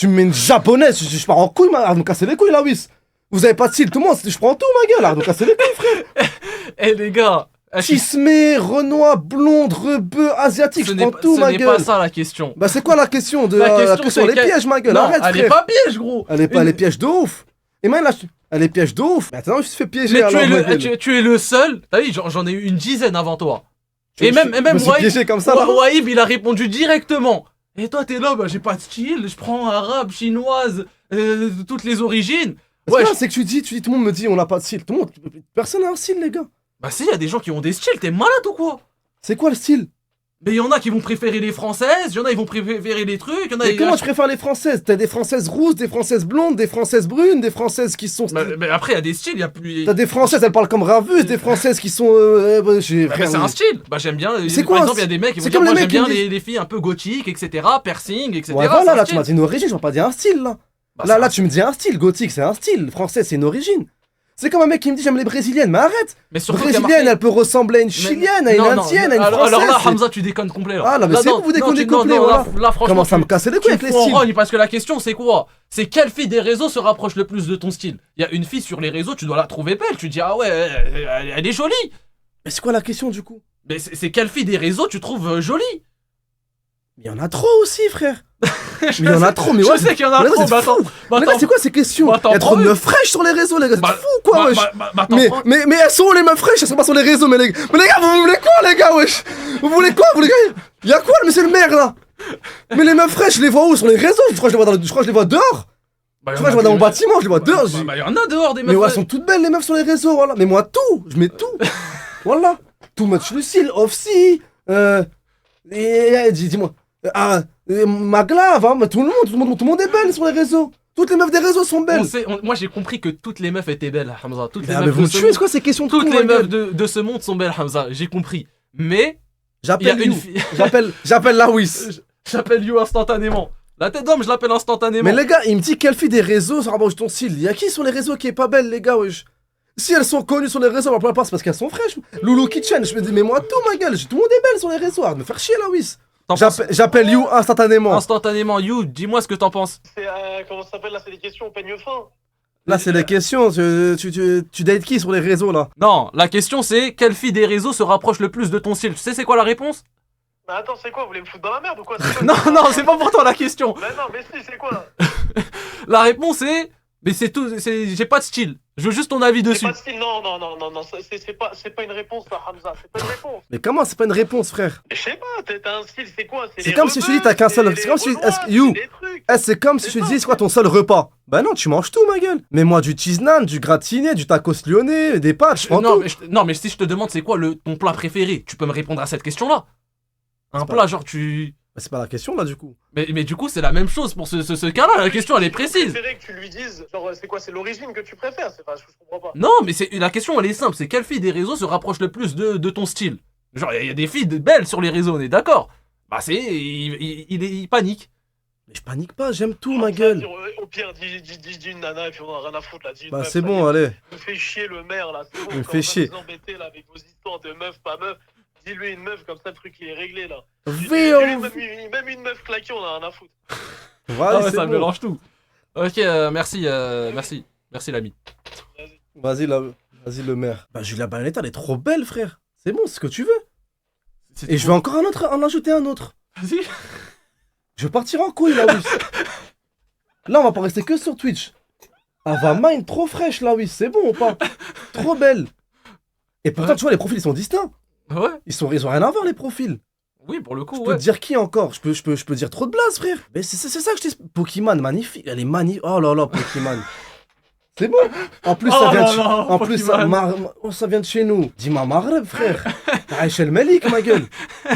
mets une japonaise, je pars en couille, arrête de me casser les couilles, là, Wiss. Vous avez pas de style, tout le monde, je prends tout, ma gueule, arrête de me casser les couilles, frère. Eh les gars, Chismé, Renoir, blonde, rebeu, asiatique, je prends tout, ma ce n'est gueule. pas ça la question. Bah, c'est quoi la question de La question, les c'est pièges, ma gueule, Non, arrête, elle est frère. pas piège, gros. Elle est piège de ouf. Et moi, là, elle est piège de ouf. Mais attends, je te fais piéger, Mais alors, ma gueule. tu es le seul. T'as vu, j'en ai eu une dizaine avant toi. Et Je même me suis Wahib, piégé comme ça, là. Wahib, il a répondu directement. Et toi, t'es là, bah, j'ai pas de style, je prends arabe, chinoise, toutes les origines. Ouais, Ouais, c'est que tu dis, tout le monde me dit, on n'a pas de style. Tout le monde, personne n'a un style, les gars. bah si, y a des gens qui ont des styles, t'es malade ou quoi? C'est quoi le style? Mais y en a qui vont préférer les françaises, y en a ils vont préférer les trucs, y en a Mais comment tu préfères les françaises? T'as des françaises rousses, des françaises blondes, des françaises brunes, des françaises qui sont. Mais après, y a des styles, y a plus. T'as des françaises, elles parlent comme raveuses, des françaises qui sont. Bah, c'est un style. Bah j'aime bien. C'est Par quoi, exemple, y a des mecs qui vont c'est dire comme les moi j'aime mecs qui bien me disent- les filles un peu gothiques, etc. Piercing, etc. Ouais, c'est voilà, un là, tu style. m'as dit une origine, je m'as pas dit un style, là. Bah, c'est Là, un tu me dis un style, gothique, c'est un style. Français, c'est une origine. C'est comme un mec qui me dit j'aime les brésiliennes, mais arrête! Mais surtout qu'il y a Brésilienne, marqué- elle peut ressembler à une chilienne, à une Non, non, indienne, à une alors, française. alors là, c'est- Hamza, tu déconnes complet là. Ah, là, mais Là, c'est non, vous, vous déconnez non, complet, non, voilà. là, franchement, Commence à me casser les couilles avec les styles. parce que la question c'est quoi? C'est quelle fille des réseaux se rapproche le plus de ton style? Il y a une fille sur les réseaux, tu dois la trouver belle, tu dis ah ouais, elle est jolie. Mais c'est quoi la question, du coup? Mais c'est quelle fille des réseaux tu trouves jolie? Mais il y en a trop aussi, frère! Mais il y en a trop, mais Je ouais. sais qu'il y en a mais là, trop, vous bah êtes attends. fous. Bah, Mais là, attends. c'est quoi ces questions? Bah, Il y a trop t'en de prends meufs fraîches sur les réseaux, les gars. Bah, C'est fou, quoi, wesh! t'en Mais, prends- mais elles sont où les meufs fraîches? Elles sont pas sur les réseaux, mais les gars, vous voulez quoi, les gars, wesh? Vous voulez quoi, vous les gars? Y'a quoi, le monsieur le maire, là? Mais les meufs fraîches, je les vois où? Sur les réseaux? Je crois que je les vois dehors. Bah, Je crois que je les vois dans mon bâtiment, je les vois dehors. Bah, y en a dehors des Mais meufs. ouais, elles sont toutes belles, les meufs sur les réseaux, voilà. Mais moi, tout, je mets tout. Voilà. Too much Lucille, Offsi, dis-moi. Maglav, hein, mais tout le monde est belle sur les réseaux. Toutes les meufs des réseaux sont belles. Moi j'ai compris que toutes les meufs étaient belles, Hamza. Toutes les Ah, mais meufs vous de me ce tuez, monde- c'est quoi ces questions de Toutes con, les ma meufs gueule de ce monde sont belles, Hamza. J'ai compris. Mais il y a J'appelle une You. fille. J'appelle la Wiss. J'appelle You instantanément. La tête d'homme, je l'appelle instantanément. Mais les gars, il me dit quelle fille des réseaux ça rapproche ton style. Y'a qui sur les réseaux qui est pas belle, les gars, wesh? Si elles sont connues sur les réseaux, la plupart c'est parce qu'elles sont fraîches. Loulou Kitchen, je me dis, mais moi tout, ma gueule, tout le monde est belle sur les réseaux. Arrête de me faire chier, la Wiss. T'en penses- J'appelle You instantanément. Instantanément, You, dis-moi ce que t'en penses. C'est, comment ça s'appelle là? C'est des questions au peigne fin. Là, c'est les questions. Tu dates qui sur les réseaux, là? Non, la question c'est quelle fille des réseaux se rapproche le plus de ton style? Tu sais c'est quoi la réponse? Mais attends, c'est quoi? Vous voulez me foutre dans la merde ou quoi? C'est quoi Non, non, c'est pas pour toi la question. Mais non, mais si, c'est quoi? La réponse est. Mais c'est tout. J'ai pas de style. Je veux juste ton avis C'est dessus. pas de style, non, c'est pas une réponse, ça, Hamza, c'est pas une réponse. Mais comment c'est pas une réponse, frère? Je sais pas, t'as un style, c'est quoi? C'est les comme si je te dis, rebeux, t'as qu'un seul- les c'est comme si- Renois, est-ce que- You, c'est les trucs. C'est comme si je te dis, c'est quoi ton seul repas? Bah non, tu manges tout, ma gueule. Mais moi, du cheese naan, du gratiné, du tacos lyonnais, des pâtes, je prends Non, tout. non, mais si je te demande c'est quoi ton plat préféré, tu peux me répondre à cette question-là. Un C'est pas- plat, genre tu. Bah, c'est pas la question, là, du coup. Mais du coup, c'est la même chose pour ce cas-là. La question, elle est Je précise. préférais que tu lui dises, genre, c'est quoi? C'est l'origine que tu préfères? C'est pas, je comprends pas. Non, mais la question, elle est simple. C'est quelle fille des réseaux se rapproche le plus de ton style? Genre, il y a des filles belles sur les réseaux, on est d'accord. Bah, il panique. Mais je panique pas, j'aime tout, ma gueule. Au pire, dis une nana et puis on en a rien à foutre là. Dis une Bah, meuf, c'est ça bon, y est. allez. Il me fait chier le maire là, c'est bon. Il me Comment fait ça chier. vous embêter là avec vos histoires de meuf, pas meuf. Dis-lui une meuf, comme ça le truc il est réglé là. Véo. Même une meuf claquée, on a rien à foutre. Ah Vas-y, ouais, c'est ça bon. mélange tout. Ok, merci l'ami. Vas-y, vas-y, le maire. Bah, Julia Bayonetta, elle est trop belle, frère. C'est bon, c'est ce que tu veux. Et je vais encore en ajouter un autre. Vas-y. Je vais partir en couille, là, oui. Là, on va pas rester que sur Twitch. Ava Mine, trop fraîche, là, oui. C'est bon ou pas? Trop belle. Et pourtant, Ouais. tu vois, les profils, ils sont distincts. Ouais, Ils ont rien à voir, les profils. oui, pour le coup, Je peux ouais. te dire qui encore? Je peux dire trop de blagues, frère. Mais c'est ça que je t'ai... Pokémon, magnifique. Elle est magnifique. Oh là là, Pokémon. C'est bon. En plus, Oh ça vient là de... là, En plus, ça vient de chez nous. Dis-moi Maghreb, frère. Aïcha El Malik, ma gueule.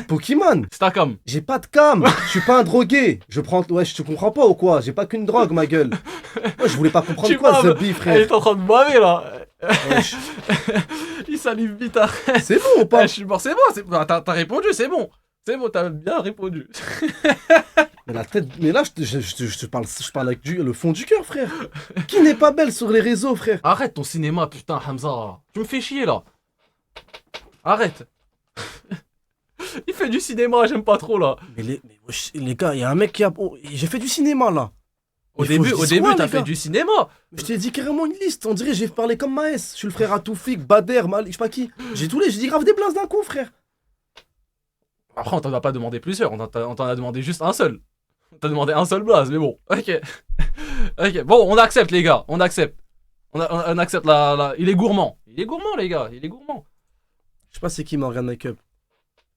Pokémon. C'est ta com. J'ai pas de cam. Je suis pas un drogué. Je prends... Ouais, je te comprends pas ou quoi? J'ai pas qu'une drogue, ma gueule. Ouais, je voulais pas comprendre Tu quoi, m'as- Zubby, Elle frère. est en train de baver là. Wesh. Il salive vite. Arrête. C'est bon ou pas? Je suis mort, c'est bon. Bah, t'as répondu, c'est bon. C'est bon, t'as bien répondu. Mais la tête... Mais là, je parle avec le fond du cœur, frère. Qui n'est pas belle sur les réseaux, frère? Arrête ton cinéma, putain, Hamza. Tu me fais chier là. Arrête. Il fait du cinéma, j'aime pas trop là. Mais wesh, les gars, il y a un mec qui a... Oh, j'ai fait du cinéma, là. Au Il faut que début, je au dise début, quoi, t'as les fait gars? du cinéma. Je t'ai dit carrément une liste. On dirait que j'ai parlé comme Maes. Je suis le frère à Toufik, Bader, Malik, je sais pas qui. J'ai dit grave des blagues d'un coup, frère. Après, on t'en a pas demandé plusieurs, on t'en a demandé juste un seul. On t'a demandé un seul blaze, mais bon, ok. Ok, bon, on accepte les gars, on accepte. On accepte la... Il est gourmand. Il est gourmand les gars, il est gourmand. Je sais pas c'est qui Morgan Makeup.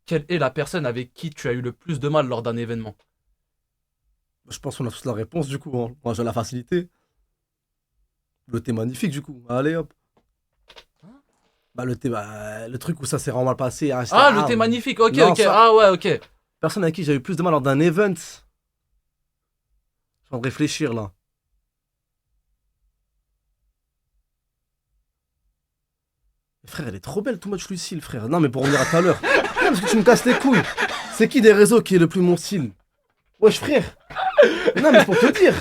Quelle est la personne avec qui tu as eu le plus de mal lors d'un événement? Je pense qu'on a tous la réponse du coup. Hein. Moi j'ai la facilité. Le thé magnifique du coup. Allez hop. Bah le thé, le truc où ça s'est vraiment mal passé. Hein, Ah, le thé magnifique, ok, Non, ok. ça- Ah ouais, ok. Personne avec qui j'ai eu plus de mal lors d'un event. Je suis en train de réfléchir là. Frère, elle est trop belle, too much Lucille, frère. Non, mais pour revenir à tout à l'heure. Parce que tu me casses les couilles. C'est qui des réseaux qui est le plus mon style? Wesh, frère. Non, mais pour te dire.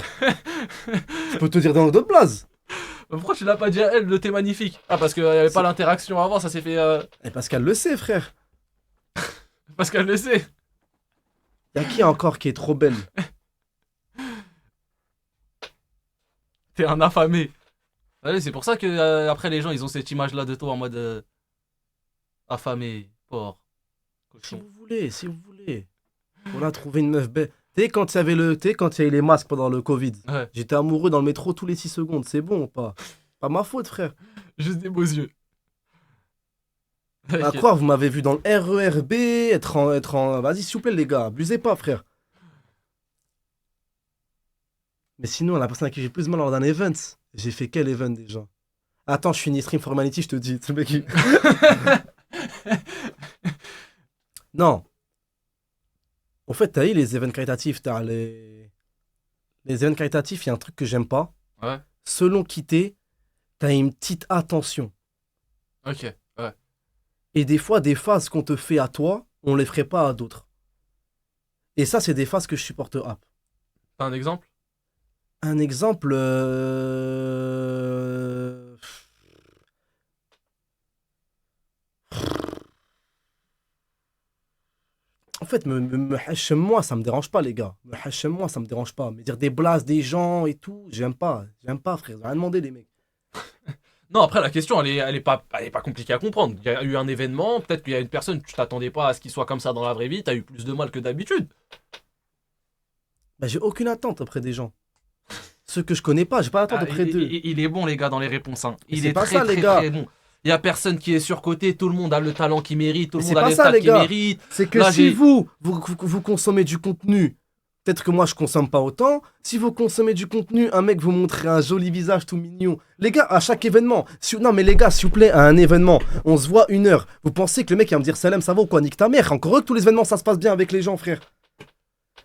Je peux te dire dans d'autres blases. Pourquoi tu l'as pas dit à elle, le thé magnifique? Ah, parce qu'il n'y avait pas l'interaction avant, ça s'est fait... Et parce qu'elle le sait, frère. Parce qu'elle le sait. Y'a qui encore qui est trop belle? T'es un affamé. Allez, c'est pour ça que après les gens, ils ont cette image-là de toi en mode... affamé, porc, Si cochon. vous voulez, si vous voulez. On a trouvé une meuf belle. Tu sais, quand il y avait quand il y a eu les masques pendant le Covid, Ouais, j'étais amoureux dans le métro tous les 6 secondes. C'est bon ou pas? Pas ma faute, frère. juste des beaux yeux. À Ok. croire, vous m'avez vu dans le RERB, être en... Vas-y, s'il vous plaît, les gars, abusez pas, frère. Mais sinon, la personne à qui j'ai plus mal lors d'un event, j'ai fait quel event déjà? Attends, je finis Stream Formality, je te dis. C'est le mec qui... Non. En fait, t'as eu les events caritatifs, t'as les events caritatifs, il y a un truc que j'aime pas. Ouais. Selon qui t'es, t'as une petite attention. Ok, ouais. Et des fois, des phases qu'on te fait à toi, on les ferait pas à d'autres. Et ça, c'est des phases que je supporte pas. T'as un exemple? Un exemple... En fait, me hachem moi, ça me dérange pas, les gars. Me hachem moi, ça me dérange pas. Mais dire des blases des gens et tout, j'aime pas. J'aime pas, frère. J'ai rien demandé, les mecs. Non, après, la question, elle est pas compliquée à comprendre. Il y a eu un événement, peut-être qu'il y a une personne, tu t'attendais pas à ce qu'il soit comme ça dans la vraie vie, t'as eu plus de mal que d'habitude. Bah, j'ai aucune attente auprès des gens. Ceux que je connais pas, j'ai pas d'attente auprès d'eux. Il est bon, les gars, dans les réponses. Hein. Mais Il c'est est pas très, ça, les très, gars. très bon. Il y a personne qui est surcoté, tout le monde a le talent qu'il mérite, tout le Mais monde c'est a pas les ça, stats les qu'il gars. mérite. C'est que Là, si j'ai- vous consommez du contenu, peut-être que moi je consomme pas autant. Si vous consommez du contenu, un mec vous montre un joli visage tout mignon. Les gars, à chaque événement, non mais les gars, s'il vous plaît, à un événement, on se voit 1 heure. Vous pensez que le mec il va me dire Salem, ça va ou quoi? Nique ta mère. Encore heureux que tous les événements ça se passe bien avec les gens, frère.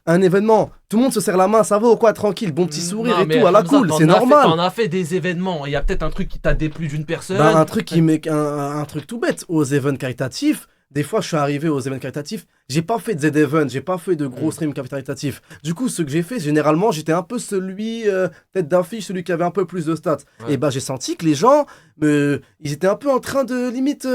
Un événement, tout le monde se serre la main, ça va ou quoi? Tranquille, bon petit sourire Non, et mais tout, à la Hamza, cool, t'en c'est as fait- normal. T'en as fait des événements, il y a peut-être un truc qui t'a déplu d'une personne. Bah, un truc un truc tout bête aux events caritatifs. Des fois, je suis arrivé aux events caritatifs. J'ai pas fait de Z-Event, j'ai pas fait de gros streams caritatifs. Du coup, ce que j'ai fait, généralement, j'étais un peu celui, tête d'affiche, celui qui avait un peu plus de stats. Ouais. Et bah, j'ai senti que les gens, ils étaient un peu en train de limite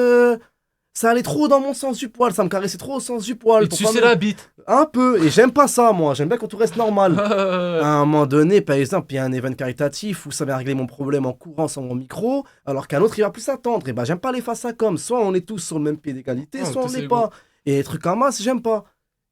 Ça allait trop dans mon sens du poil, ça me caressait trop au sens du poil. Et tu Pourquoi sais me- la bite. Un peu, et j'aime pas ça, moi. J'aime bien quand tout reste normal. Ouais. À un moment donné, par exemple, il y a un événement caritatif où ça vient régler mon problème en courant sans mon micro, alors qu'un autre, il va plus s'attendre. Et ben, j'aime pas les face à comme. Soit on est tous sur le même pied d'égalité, Ouais, soit on tous n'est égaux. pas. Et les trucs en masse, j'aime pas.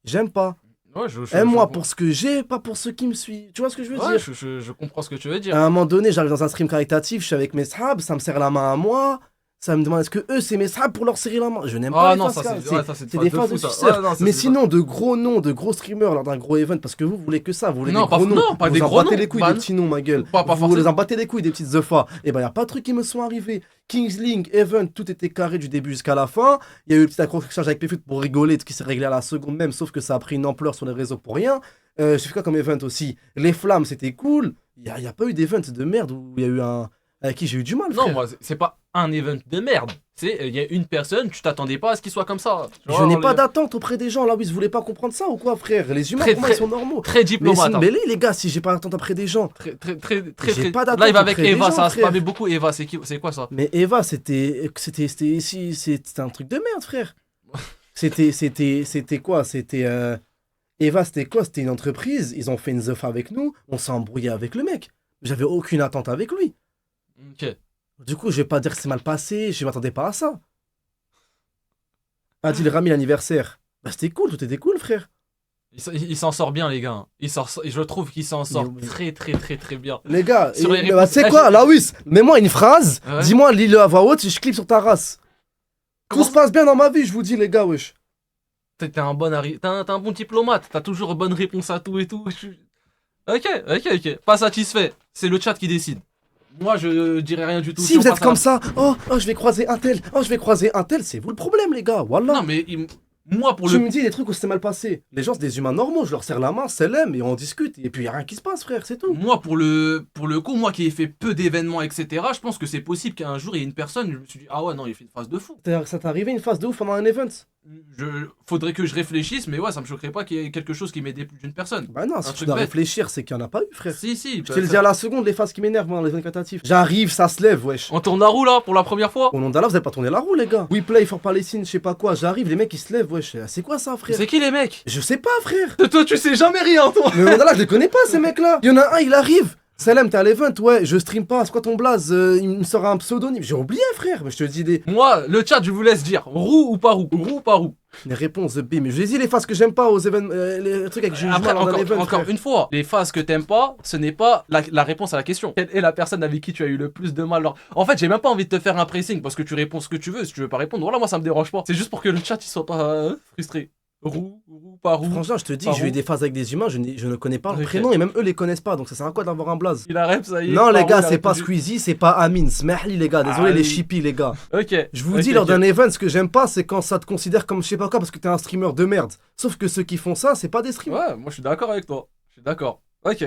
J'aime pas. Ouais, Aime-moi je- pour ce que j'ai, pas pour ceux qui me suivent. Tu vois ce que je veux Ouais, dire? je comprends ce que tu veux dire. À un moment donné, j'arrive dans un stream caritatif, je suis avec mes sahabs, ça me serre la main à moi. Ça me demande est-ce que eux c'est mes sahabs pour leur serrer la main. Je n'aime pas Ah les non, faces ça carrées. c'est ouais, ça, c'est C'est des phases de fou, ça. suceurs. Ouais, non, ça, Mais c'est sinon, de gros noms, de gros streamers lors d'un gros event, parce que vous voulez que ça, vous voulez Non, des pas- gros noms. non, pas vous des en gros battez noms, les couilles ban. des petits noms, ma gueule. Pas vous forcément. les en battez les couilles des petites Zefa. Et ben, y a pas de trucs qui me sont arrivés. Kingsling, Event, tout était carré du début jusqu'à la fin. Il y a eu une petite accrochage avec PFUT pour rigoler, ce qui s'est réglé à la seconde même, sauf que ça a pris une ampleur sur les réseaux pour rien. J'ai fait quoi comme event aussi? Les flammes, c'était cool. Il y a pas eu d'event de merde où il y a eu un. Avec qui j'ai eu du mal, Non, frère. moi, c'est pas un event de merde. C'est, il y a une personne, tu t'attendais pas à ce qu'il soit comme ça. Tu Je vois, n'ai on pas est d'attente auprès des gens là, oui, vous voulez pas comprendre ça ou quoi, frère? Les humains, Très, pour moi, très- ils sont normaux. très Mais, diplomate. hein. mais les gars, si j'ai pas d'attente auprès des gens. Très, très, très, J'ai très. pas d'attente Là, il va avec auprès des Eva, gens, ça a frère. spammé beaucoup. Eva, c'est quoi ça? Mais Eva, c'était un truc de merde, frère. C'était quoi? Eva, c'était quoi? C'était une entreprise, ils ont fait une zefa avec nous, on s'est embrouillé avec le mec. J'avais aucune attente avec lui. Ok. Du coup, je vais pas dire que c'est mal passé, je m'attendais pas à ça. Adil Rami, l'anniversaire. Bah, c'était cool, tout était cool, frère. Il s'en sort bien, les gars. Je trouve qu'il s'en sort Mais- très, très, très, très bien. Les gars, Sur les mais bah, tu sais réponses- quoi, Lawis, mets-moi une phrase, Ouais. dis-moi, lis-le à voix haute, je clique sur ta race. Comment Tout se passe bien dans ma vie, je vous dis, les gars, wesh. T'es un bon t'es un bon diplomate. T'as toujours bonne réponse à tout et tout. Ok. Pas satisfait. C'est le chat qui décide. Moi, je dirais rien du tout. Si on vous êtes passe à comme la- ça, oh, je vais croiser un tel, c'est vous le problème, les gars, wallah. Non, mais moi, pour Tu le me dis des trucs où c'est mal passé. Les gens, c'est des humains normaux, je leur serre la main, c'est l'aime, et on discute, et puis y a rien qui se passe, frère, c'est tout. Moi, pour le coup, moi qui ai fait peu d'événements, etc., je pense que c'est possible qu'un jour, il y ait une personne, je me suis dit, ah ouais, non, il fait une phase de fou. Ça t'est arrivé une phase de ouf pendant un event? Faudrait que je réfléchisse, mais ouais, ça me choquerait pas qu'il y ait quelque chose qui m'aidait plus d'une personne. Bah non, si Un tu truc dois bête. réfléchir, c'est qu'il y en a pas eu, frère. Si, Je te le dis à la seconde, les phases qui m'énervent, moi, dans les events caritatifs. J'arrive, ça se lève, wesh. On tourne la roue là pour la première fois. Au nom d'Allah, vous avez pas tourné la roue, les gars. We play for Palestine, je sais pas quoi. J'arrive, les mecs ils se lèvent, wesh. C'est quoi ça, frère? C'est qui les mecs? Je sais pas, frère. Toi, tu sais jamais rien, toi. Mais au nom d'Allah, je les connais pas, ces mecs-là. Il y en a un, il arrive. Salam, t'es à l'event, ouais, je stream pas, c'est quoi ton blaze? Il me sort un pseudonyme. J'ai oublié, frère, mais je te dis Moi, le chat, je vous laisse dire roue ou pas roue. Roue ou pas roue. les réponses de B. Mais je les dis les phases que j'aime pas aux événements, les trucs avec jugement Après, dans un event, encore frère. une fois, les phases que t'aimes pas, ce n'est pas la réponse à la question. Quelle est la personne avec qui tu as eu le plus de mal En fait, j'ai même pas envie de te faire un pressing parce que tu réponds ce que tu veux. Si tu veux pas répondre, voilà, moi ça me dérange pas. C'est juste pour que le chat il soit pas frustré. Roue, pas roue. Franchement, je te dis, Par j'ai eu où des phases avec des humains, je ne connais pas leur Ok. prénom et même eux les connaissent pas, donc ça sert à quoi d'avoir un blaze? Il arrête, ça y est. Non, par les où, gars, il a c'est pas répondu. Squeezie, c'est pas Amin. Smahli, les gars, désolé, Ah, les oui. chippies, les gars. Ok. Je vous ok, dis, lors ok. d'un event, ce que j'aime pas, c'est quand ça te considère comme je sais pas quoi parce que t'es un streamer de merde. Sauf que ceux qui font ça, c'est pas des streamers. Ouais, moi je suis d'accord avec toi. Je suis d'accord. Ok.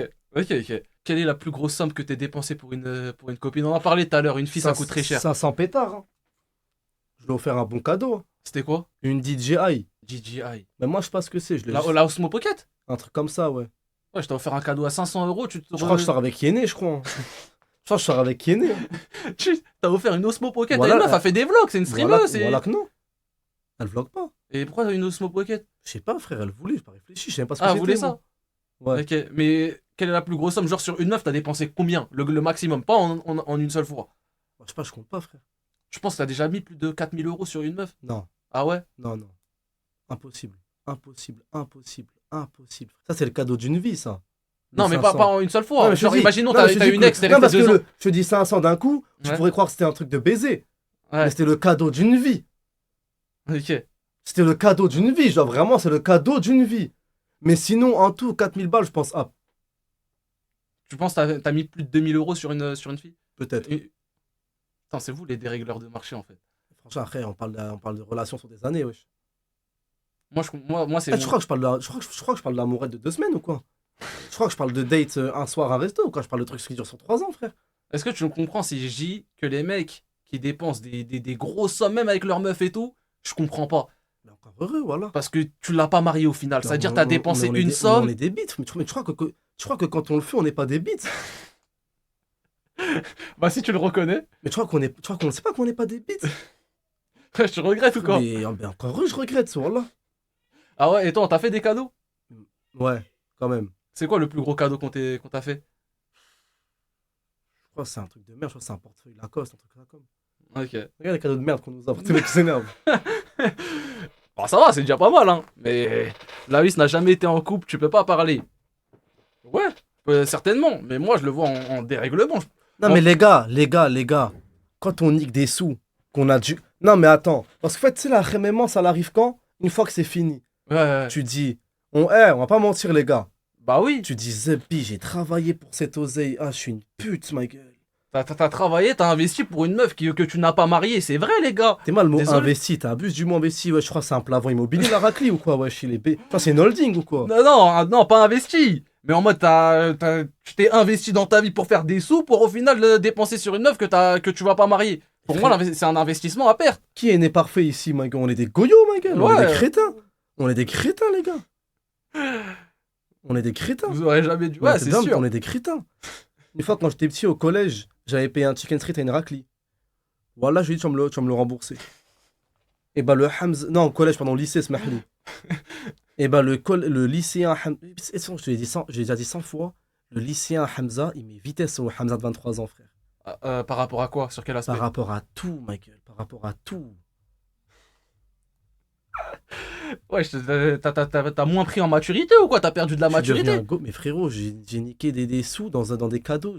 Quelle est la plus grosse somme que t'aies dépensée pour une copine? On en a parlé tout à l'heure, une fille ça coûte très cher. 500 pétards. Hein. Je lui ai offert un bon cadeau. Hein. C'était quoi? Une DJI. DJI. Mais moi, je sais pas ce que c'est. Je l'ai La, juste- la Osmo Pocket? Un truc comme ça, ouais. Ouais, je t'ai offert un cadeau à 500 €. Je crois que je sors avec Yéné, je crois. hein. Je crois que je sors avec Yéné. Hein. T'as offert une Osmo Pocket. Voilà, Une meuf a fait des vlogs, c'est une streameuse. Voilà que non. Elle vlog pas. Et pourquoi t'as une Osmo Pocket? Je sais pas, frère, elle voulait, j'ai pas réfléchi, je sais même pas ce que Ah, c'était. vous voulez moi. ça? Ouais. Ok, mais quelle est la plus grosse somme? Genre sur une meuf, t'as dépensé combien? Le maximum, pas en une seule fois. Je sais pas, je compte pas, frère. Je pense que t'as déjà mis plus de 4000 € sur une meuf. Non, Ah ouais? non. Impossible. Ça, c'est le cadeau d'une vie, ça. Non, mais pas en une seule fois. Ouais, mais je Genre, te dis- imaginons, non, mais t'as je te dis une que- ex, t'es non, parce resté que 2 ans. je te dis 500 d'un coup, tu Ouais. pourrais croire que c'était un truc de baiser. Ouais. Mais c'était le cadeau d'une vie. Ok. C'était le cadeau d'une vie, genre vraiment, c'est le cadeau d'une vie. Mais sinon, en tout, 4000 balles, je pense, ah, Tu penses que t'as mis plus de 2000 € sur une fille? peut-être. Putain, c'est vous les dérégleurs de marché en fait. Franchement, après, on parle de relations sur des années, wesh. Moi c'est. Ah, tu crois que je parle de l'amourette de 2 semaines ou quoi? Je crois que je parle de date un soir à un resto ou quoi? Je parle de trucs qui durent sur 3 ans, frère. Est-ce que tu me comprends si je dis que les mecs qui dépensent des grosses sommes, même avec leur meuf et tout, je comprends pas. Mais encore heureux, voilà. Parce que tu l'as pas marié au final. C'est-à-dire Non, t'as on- dépensé on est une des- somme. On est des bites, mais tu crois que quand on le fait, on n'est pas des bites. Bah si tu le reconnais. Mais tu crois qu'on sait pas qu'on n'est pas des bites. Tu regrettes ou quoi? Mais encore heureux, je regrette ça, wallah. Ah ouais, et toi, on t'a fait des cadeaux? Ouais, quand même. C'est quoi le plus gros cadeau qu'on t'a fait? Je crois que c'est un truc de merde, je crois que c'est un portefeuille Lacoste, un truc comme ça. Ok. Regarde les cadeaux de merde qu'on nous offre, tous les mecs qui s'énervent. Bon, ça va, c'est déjà pas mal, hein. Mais Lawis n'a jamais été en couple, tu peux pas parler. Ouais, certainement. Mais moi, je le vois en dérèglement. Non, mais les gars, quand on nique des sous, qu'on a dû. Non, mais attends, parce que en fait, tu sais, la remémance, ça arrive quand? Une fois que c'est fini. Ouais. Tu dis, on va pas mentir, les gars. Bah oui. Tu dis, Zepi, j'ai travaillé pour cette oseille. Ah, je suis une pute, ma gueule. T'as travaillé, t'as investi pour une meuf que tu n'as pas mariée, c'est vrai, les gars. T'es mal le mot Désolé. investi, t'abuses du mot investi. Ouais, je crois que c'est un plavant immobilier, la raclie ou quoi? Ouais, Enfin, c'est une holding ou quoi? Non, pas investi. Mais en mode, tu t'es investi dans ta vie pour faire des sous pour au final dépenser sur une meuf que tu vas pas marier. Pour moi, c'est un investissement à perte. Qui est né parfait ici, ma gueule? On est des goyots, ma gueule. On est des crétins. On est des crétins, les gars. On est des crétins. Vous aurez jamais dû. Ouais, c'est sûr. On est des crétins. Une fois, quand j'étais petit au collège, j'avais payé un chicken street à une raclie. Voilà, je lui ai dit, tu vas me le rembourser. Et bah, le Hamza. Non, au collège, pardon, au lycée, Smahli. Et bah, le lycéen Hamza. Je l'ai déjà dit 100 fois. Le lycéen Hamza, il met vitesse au Hamza de 23 ans, frère. Par rapport à quoi? Sur quel aspect? Par rapport à tout, ma gueule. Par rapport à tout. Ouais, t'as moins pris en maturité ou quoi? T'as perdu de la maturité? Mais frérot, j'ai niqué des sous dans des cadeaux.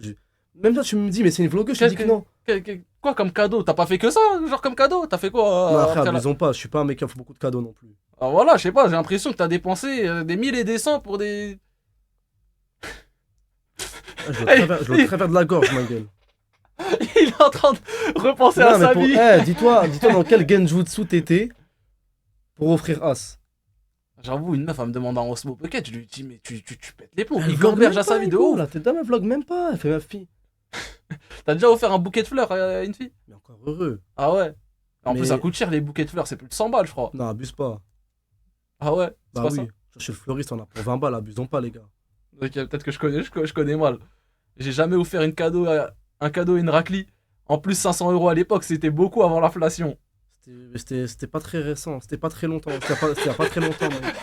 Même toi, tu me dis, mais c'est une vlogueuse, je te dis que non. Quoi comme cadeau? T'as pas fait que ça, genre comme cadeau? T'as fait quoi? Non, frère, abusons pas, je suis pas un mec qui en fait beaucoup de cadeaux non plus. Ah voilà, je sais pas, j'ai l'impression que t'as dépensé des 1000 et des cents pour des... Je dois te travers de la gorge, ma gueule. Il est en train de repenser à sa vie. Dis-toi dans quel genjutsu t'étais pour offrir As. J'avoue, une meuf, elle me demande un Osmo Pocket, je lui dis, mais tu pètes les plombs. Il gamberge à sa vie de ouf. Là, t'es dame, elle vlog même pas, elle fait ma fille. T'as déjà offert un bouquet de fleurs à une fille? Mais encore heureux. Ah ouais. En plus, ça coûte cher les bouquets de fleurs, c'est plus de 100 balles, je crois. Non, abuse pas. Ah ouais? Bah oui, chez le fleuriste, on a pour 20 balles, abusons pas, les gars. Ok, peut-être que je connais mal. J'ai jamais offert un cadeau à une raclie. En plus, 500 € à l'époque, c'était beaucoup avant l'inflation. C'était pas très récent, c'était pas très longtemps. C'était il y a pas très longtemps, mec.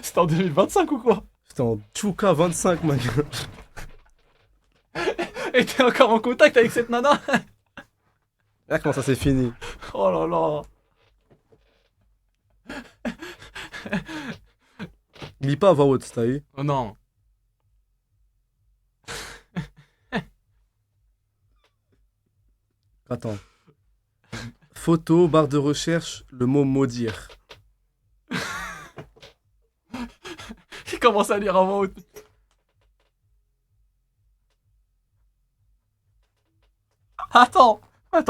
C'était en 2025 ou quoi? C'était en Tchouka 25, ma gueule. Et t'es encore en contact avec cette nana? Là, comment ça s'est fini? Oh là là. Lis pas à voix haute, t'as eu? Oh non. Attends. Photo, barre de recherche, le mot maudire. Il commence à lire à voix haute. Attends,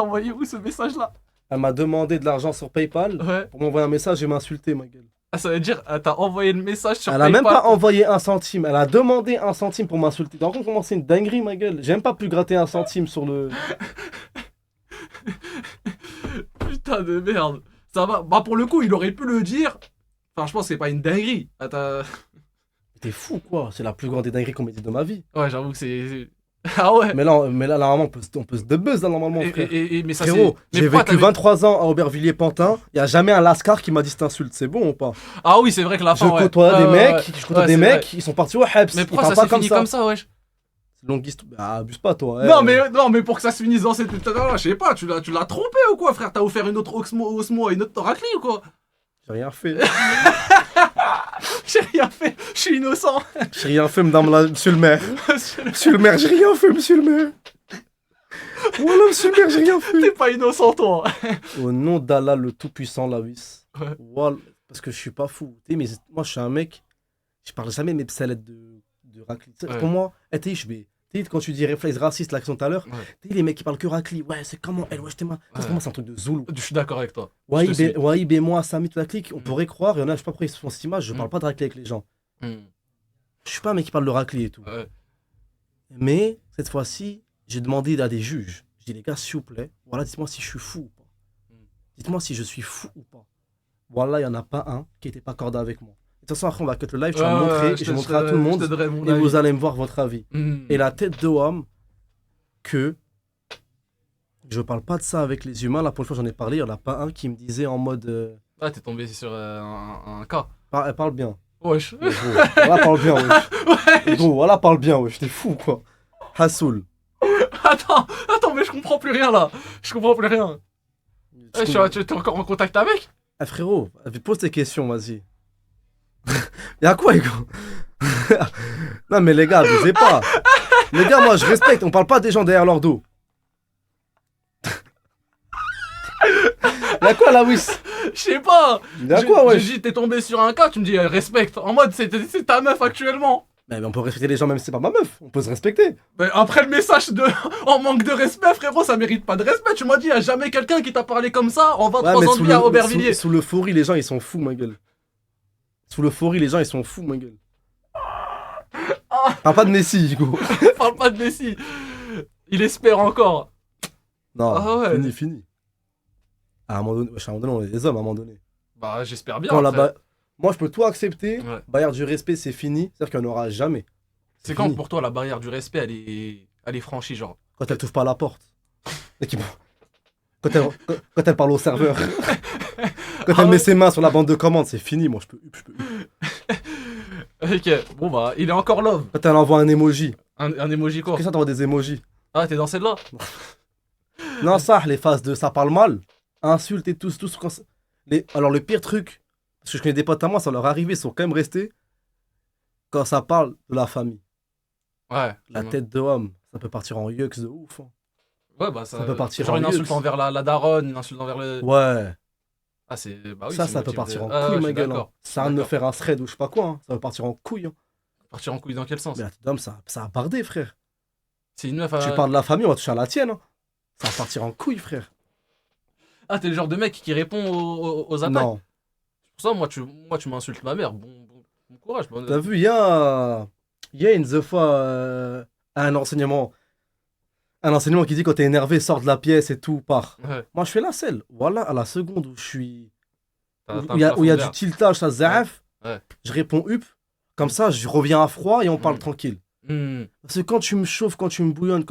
voyez où ce message-là? Elle m'a demandé de l'argent sur PayPal pour m'envoyer un message et m'insulter, ma gueule. Ah, ça veut dire, t'as envoyé le message sur Elle PayPal? a même pas envoyé un centime, elle a demandé un centime pour m'insulter. T'as encore commencé une dinguerie, ma gueule. J'ai même pas pu gratter un centime sur le... Putain de merde. Ça va. Bah pour le coup, il aurait pu le dire. Enfin, je pense que c'est pas une dinguerie. T'es fou, quoi. C'est la plus grande des dingueries qu'on m'ait dit de ma vie. Ouais, j'avoue que c'est... Ah ouais. Mais là, normalement, on peut se debuzz, là, normalement, frère. Mais ça, frérot, mais j'ai vécu t'avais... 23 ans à Aubervilliers-Pantin. Y a jamais un lascar qui m'a dit cette insulte. C'est bon ou pas? Ah oui, c'est vrai que la fin, je côtoie des mecs, ils sont partis au Hebs. Mais pourquoi ça s'est fini comme ça, wesh? Longue histoire. Bah, abuse pas, toi. Non, mais pour que ça se finisse dans cette état-là, je sais pas, tu l'as trompé ou quoi, frère? T'as offert une autre Osmo à une autre raclie ou quoi? J'ai rien fait. J'ai rien fait, je suis innocent. J'ai rien fait, monsieur le maire. Monsieur le maire, j'ai rien fait, monsieur le maire. Voilà, monsieur le maire, j'ai rien fait. T'es pas innocent, toi. Au nom d'Allah, le Tout-Puissant, Lawis. Ouais. Voilà, parce que je suis pas fou. Mais moi, je suis un mec, je parle jamais mes psalettes de raclie. Ouais. Pour moi, je vais... Quand tu dis réflexe raciste, l'action tout à l'heure, les mecs qui parlent que raclie, ouais, c'est comment elle, ouais, je t'aime. Pour moi, c'est un truc de Zoulou. Je suis d'accord avec toi. Waïb et moi, Samy, toute la clique, on pourrait croire, il y en a, je sais pas pourquoi ils se font cette image, je parle pas de raclie avec les gens. Je suis pas un mec qui parle de raclie et tout. Mais, cette fois-ci, j'ai demandé à des juges. Je dis, les gars, s'il vous plaît, voilà, dites-moi si je suis fou ou pas. Dites-moi si je suis fou ou pas. Voilà, il y en a pas un qui était pas cordé avec moi. De toute façon, après, on va cut le live, je vais montrer, je montrerai à tout le monde, et vous allez me voir votre avis. Et la tête de homme que Je parle pas de ça avec les humains. La première fois j'en ai parlé, il y en a pas un qui me disait en mode. Ah, t'es tombé sur un cas. Elle parle bien. Wesh. Ouais, gros, voilà, parle bien, wesh. Ouais. Gros, voilà, parle bien, wesh. T'es fou, quoi. Hassoul. Attends, mais je comprends plus rien là. Je comprends plus rien. Tu es encore en contact avec? Ah, frérot, pose tes questions, vas-y. Y'a quoi, Hugo? Non, mais les gars, abusez pas. Les gars, moi, je respecte. On parle pas des gens derrière leur dos. Y'a quoi, là, Wiss? Je sais pas. Y'a quoi, J'ai wesh? dit, t'es tombé sur un cas, tu me dis, respecte. En mode, c'est ta meuf actuellement. Mais on peut respecter les gens même si c'est pas ma meuf. On peut se respecter. Mais après le message de en manque de respect, frérot, ça mérite pas de respect. Tu m'as dit, y a jamais quelqu'un qui t'a parlé comme ça en 23 mais ans de vie à Aubervilliers. sous l'euphorie, les gens, ils sont fous, ma gueule. Sous l'euphorie, les gens, ils sont fous, ma gueule. Parle pas de Messi, Hugo. Parle pas de Messi. Il espère encore. Non, Ah ouais. fini. À un moment donné, wesh, à un moment donné, on est des hommes, à un moment donné. Bah, j'espère bien. Quand après. Moi, je peux tout accepter. Ouais. Barrière du respect, c'est fini. C'est-à-dire qu'il n'y en aura jamais. C'est quand fini. pour toi la barrière du respect, elle est franchie, genre. Quand elle t'ouvre pas la porte. Et quand elle parle au serveur. Quand elle met ses mains sur la bande de commande, c'est fini. Moi, je peux. Ok, bon bah, il est encore love. Quand elle envoie un emoji. Un emoji quoi. Qu'est-ce que ça t'envoie des emojis? Ah, t'es dans celle-là? Non, ça, les phases de ça parle mal. Insultes et tous. Alors, le pire truc, parce que je connais des potes à moi, ça leur est arrivé, ils sont quand même restés. Quand ça parle de la famille. Ouais. La tête de homme, ça peut partir en yeux de ouf. Hein. Ouais, bah ça peut partir genre en une insulte luxe. envers la daronne, une insulte envers le. Ouais. Ah, c'est. Bah oui, Ça c'est peut motif partir de- en Ah, couille, je ma suis gueule. Hein. d'accord. Ça a de me faire un thread ou je sais pas quoi. Hein. Ça va partir en couille. Hein. Partir en couille dans quel sens? Mais la tête d'homme, ça a bardé, frère. C'est une meuf Tu parles de la famille, on va toucher à la tienne. Hein. Ça va partir en couille, frère. Ah, t'es le genre de mec qui répond aux attaques. Non. Pour ça, moi, tu m'insultes ma mère. Bon courage. Bon... T'as vu, il y a une the fois un enseignement qui dit quand t'es énervé, sors de la pièce et tout, part. Ouais. Moi, je fais la selle. Voilà, à la seconde où je suis. T'as Où un il y a plafond du vert. tiltage, ça zaaf. Ouais. Je réponds up. Comme ça, je reviens à froid et on parle tranquille. Hmm. Parce que quand tu me chauffes, quand tu me bouillonnes,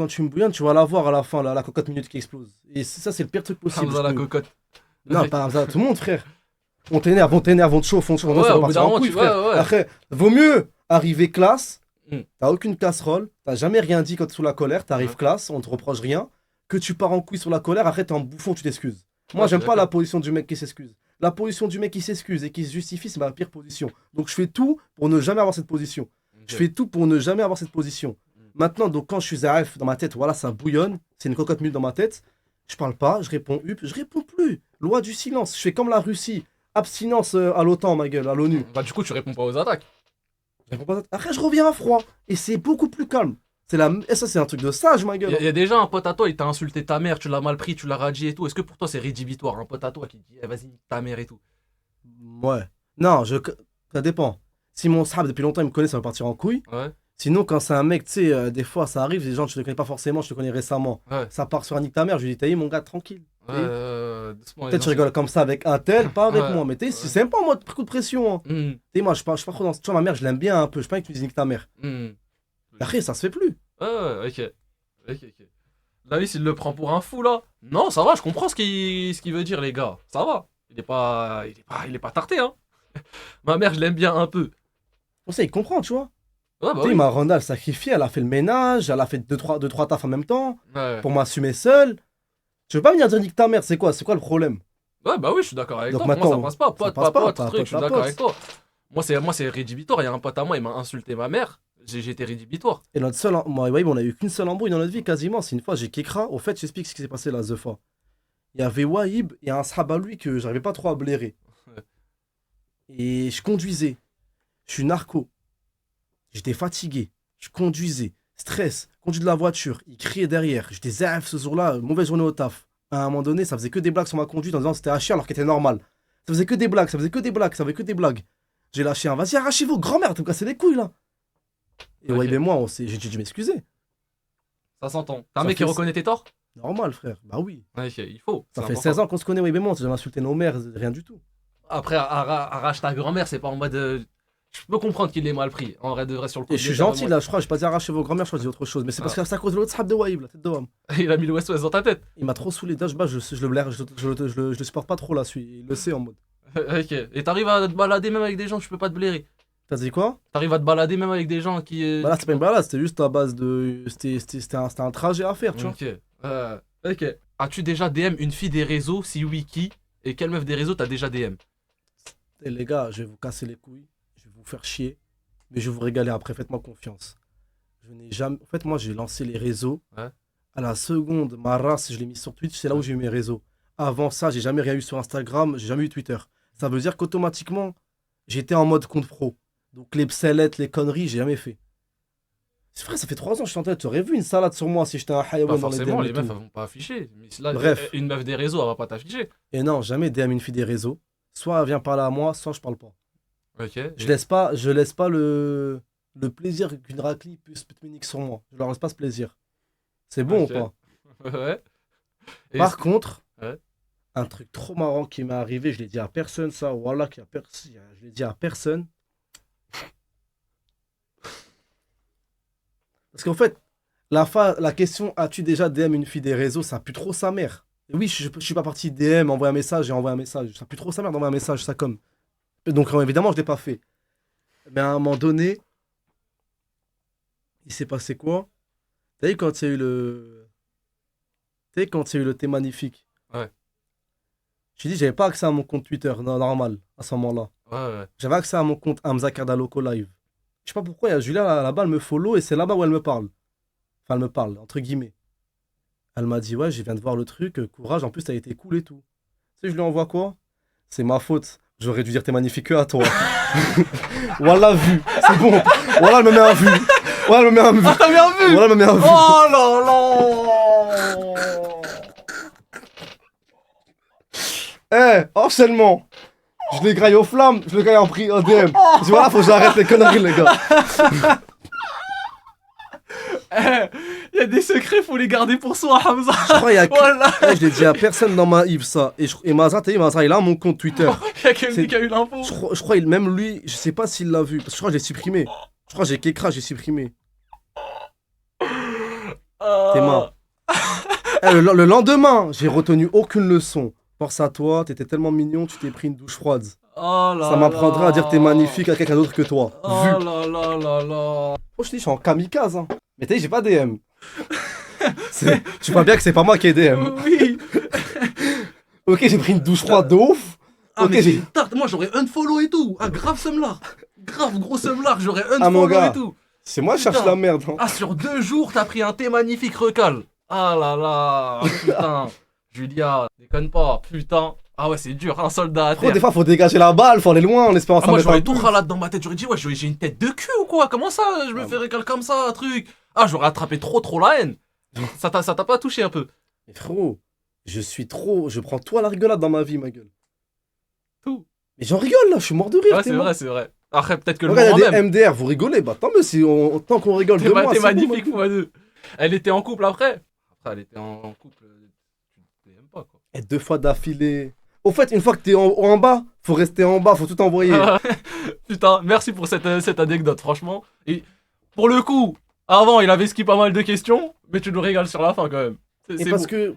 tu vas la voir à la fin, la cocotte minute qui explose. Et ça, c'est le pire truc possible. Hamza la cocotte. Non, pas Hamza, tout le monde, frère. On t'énerve, on te chauffe, Ouais, ça va au bout partir d'un en moment, couille, tu- frère. ouais, ouais. Après, vaut mieux arriver classe, Mm. t'as aucune casserole, t'as jamais rien dit quand t'es sous la colère, t'arrives Ouais. classe, on te reproche rien, que tu pars en couille sur la colère, après t'es en bouffon, tu t'excuses. Moi, Ouais, j'aime je suis pas la d'accord. position du mec qui s'excuse. La position du mec qui s'excuse et qui se justifie, c'est ma pire position. Donc je fais tout pour ne jamais avoir cette position. Je fais tout pour ne jamais avoir cette position. Maintenant, donc quand je suis zaef dans ma tête, voilà, ça bouillonne, c'est une cocotte minute dans ma tête, je parle pas, je réponds up, je réponds plus. Loi du silence, je fais comme la Russie, abstinence à l'OTAN, ma gueule, à l'ONU. Bah, du coup, tu réponds pas aux attaques. Je réponds pas. Après, je reviens à froid, et c'est beaucoup plus calme. Et ça, c'est un truc de sage, ma Il gueule. y a déjà un pote à toi, il t'a insulté ta mère, tu l'as mal pris, tu l'as radié et tout. Est-ce que pour toi c'est rédhibitoire? Un pote à toi qui dit vas-y, nique ta mère et tout. Ouais. Non, ça dépend. Si mon sahab depuis longtemps il me connaît, ça va partir en couille. Ouais. Sinon, quand c'est un mec, tu sais, des fois ça arrive, des gens tu ne connais pas forcément, je te connais récemment. Ouais. Ça part sur un nique ta mère, je lui dis, t'as eu mon gars, tranquille. Doucement. Peut-être tu rigoles comme ça avec un tel, pas avec Ouais. moi, mais Ouais. c'est même pas en mode coup de pression. Hein. Hmm, Tu sais, moi, je suis pas trop dans. Tu vois, ma mère, je l'aime bien un peu, je sais pas que tu dis nique ta mère. hmm. Après, ça se fait plus. Ouais, ok. Davis, il le prend pour un fou là. Non, ça va, je comprends ce qu'il veut dire, les gars. Ça va. Il est pas tarté, hein. Ma mère, je l'aime bien un peu. Pour ça, il comprend, tu vois. Ouais, bah Tu sais, oui. ma Ronda, elle sacrifié, elle a fait le ménage, elle a fait deux, trois tafs en même temps, Ouais. pour m'assumer seul. Tu veux pas venir dire nique ta mère, c'est quoi le problème? Ouais, bah oui, je suis d'accord avec Donc toi. Pour moi, ça maintenant, passe pas. ça Pote, passe pas pas, pote, pas truc, pote, je suis pas d'accord pote. avec toi. Moi, c'est rédhibitoire. Il y a un pote à moi, il m'a insulté ma mère. J'ai été rédhibitoire. Et notre seul, moi, ouais, on a eu qu'une seule embrouille dans notre vie quasiment. C'est une fois, j'ai Kekra. Au fait, j'explique ce qui s'est passé la The fois. Il y avait Wahib et un sahab à lui que j'arrivais pas trop à blairer. Ouais. Et je conduisais. Je suis narco. J'étais fatigué. Je conduisais. Stress. Conduis de la voiture. Il criait derrière. J'étais zaf ce jour-là. Mauvaise journée au taf. À un moment donné, ça faisait que des blagues sur ma conduite en disant que c'était haché alors qu'elle était normal. Ça faisait que des blagues. Ça faisait que des blagues. Ça faisait que des blagues. J'ai lâché un. Vas-y, arrachez-vous. Grand-mère, t'as me cassé les couilles là. Et Ok. Wahib et moi, j'ai dû m'excuser. Ça s'entend. T'es un Ça mec qui fait- reconnaît tes torts? Normal, frère. Bah oui. Ouais, ok, il faut. Ça c'est fait important. 16 ans qu'on se connaît, oui, mais moi, tu jamais insulté nos mères, rien du tout. Après, arrache ta grand-mère, c'est pas en mode. Je peux comprendre qu'il l'ait mal pris. En vrai, de vrai, sur le coup. Et je suis gentil là, je crois, je vais pas dire arracher vos grand-mères, je choisis autre chose. Mais c'est parce que c'est à cause de l'autre sahab de Waïb, la tête de Wam. Il a mis le West-West dans ta tête. Il m'a trop saoulé. Dashba, je le blaire, je le supporte pas trop là, celui. Il le sait en mode. Ok. Et t'arrives à te balader même avec des gens que tu peux pas te blairer. T'as dit quoi? T'arrives à te balader même avec des gens qui. Bah là, c'est pas une balade, c'était juste à base de. C'était un trajet à faire, tu vois. Ok. Ok. As-tu déjà DM une fille des réseaux? Si oui, qui? Et quelle meuf des réseaux t'as déjà DM? Et les gars, je vais vous casser les couilles, je vais vous faire chier, mais je vais vous régaler après, faites-moi confiance. Je n'ai jamais. En fait, moi, j'ai lancé les réseaux. Ouais. À la seconde, ma race, je l'ai mis sur Twitch, c'est là où j'ai eu mes réseaux. Avant ça, j'ai jamais rien eu sur Instagram, j'ai jamais eu Twitter. Ça veut dire qu'automatiquement, j'étais en mode compte pro. Donc les pselettes, les conneries, j'ai jamais fait. C'est vrai, ça fait 3 ans que je suis en tête. Tu aurais vu une salade sur moi si j'étais un Pas hayawan dans les forcément, DM les et meufs tout. elles vont pas afficher. Mais là, Bref. une meuf des réseaux elle va pas t'afficher. Et non, jamais DM une fille des réseaux. Soit elle vient parler à moi, soit je parle pas. Ok. Je laisse pas le plaisir qu'une raclie puisse communiquer sur moi. Je leur laisse pas ce plaisir. C'est bon Ok. ou pas? Ouais. Et Par contre, Ouais. un truc trop marrant qui m'est arrivé, je l'ai dit à personne ça, voilà, je l'ai dit à personne. Parce qu'en fait, la question as-tu déjà DM une fille des réseaux, ça pue trop sa mère. Et oui, je suis pas parti DM, envoyer un message et envoyer un message. Ça pue trop sa mère d'envoyer un message, ça comme. Donc évidemment, je l'ai pas fait. Mais à un moment donné, il s'est passé quoi? T'as vu quand il y a eu le. Tu sais, quand il y a eu le thé magnifique. Ouais. J'ai dit, j'avais pas accès à mon compte Twitter, normal, à ce moment-là. Ouais. J'avais accès à mon compte Hamza Kardaloko Live. Je sais pas pourquoi, il y a Julia là-bas, elle me follow et c'est là-bas où elle me parle. Enfin, elle me parle, entre guillemets. Elle m'a dit, ouais, je viens de voir le truc, courage, en plus, t'as été cool et tout. Tu sais, je lui envoie quoi? C'est ma faute. J'aurais dû dire, t'es magnifique que à toi. Voilà, vu. C'est bon. Voilà, elle me met un vu. Voilà, elle me met un vu. Ah, t'as bien vu? Voilà, elle me met un vu. Oh là là. Harcèlement. Je les graille aux flammes, je les graille en prix en DM. Je dis, voilà, faut que j'arrête les conneries, les gars. Il y a des secrets, faut les garder pour soi, Hamza. Je crois qu'il y a que... Voilà. Je l'ai dit à personne dans ma Yves, ça. Et Mazra, t'as vu, Mazra, il a mon compte Twitter. Il y a que lui qui a eu l'info. Je crois même lui, je sais pas s'il l'a vu, parce que je crois que je l'ai supprimé. Je crois que j'ai Kekra, j'ai supprimé. T'es mort. Le lendemain, j'ai retenu aucune leçon. Force à toi, t'étais tellement mignon, tu t'es pris une douche froide. Oh là Ça m'apprendra là. à dire t'es magnifique à quelqu'un d'autre que toi. Oh Vu. là là là là. Oh, je dis, je suis en kamikaze. Hein. Mais t'as vu, j'ai pas DM. Tu vois bien que c'est pas moi qui ai DM. Oui. Ok, j'ai pris une douche froide de ouf. Ah Ok, mais j'ai. c'est tarte, moi j'aurais unfollow et tout. Ah grave seumlar. Grave gros seumlar, j'aurais Ah, mon unfollow gars. et tout. C'est moi qui cherche Putain. la merde. Hein. Ah sur 2 jours t'as pris un thé magnifique recal. Ah là là. Putain. Julia, déconne pas. Putain. Ah ouais c'est dur, un soldat à Gros, terre. des fois, faut dégager la balle, faut aller loin en espérant Ah, ça moi mettre un j'aurais tout but. ralade dans ma tête, j'aurais dit ouais j'ai une tête de cul ou quoi? Comment ça je me fais récal comme ça un truc? Ah j'aurais attrapé trop la haine. Ça t'a pas touché un peu? Mais frérot, je prends tout à la rigolade dans ma vie, ma gueule. Tout. Mais j'en rigole là, je suis mort de rire. Ouais t'es c'est mort. vrai c'est vrai. Après peut-être que le Regarde, il moment y a même. des MDR, vous rigolez, bah tant mieux si tant qu'on rigole de moi. T'es c'est bon, magnifique ma gueule. fois 2. Elle était en couple après? Après elle était en couple. Tu t'aimes pas quoi. Et 2 fois d'affilée. Au fait, une fois que t'es en bas, faut rester en bas, faut tout envoyer. Putain, merci pour cette anecdote, franchement. Et pour le coup, avant, il avait ski pas mal de questions, mais tu nous régales sur la fin quand même. Et parce que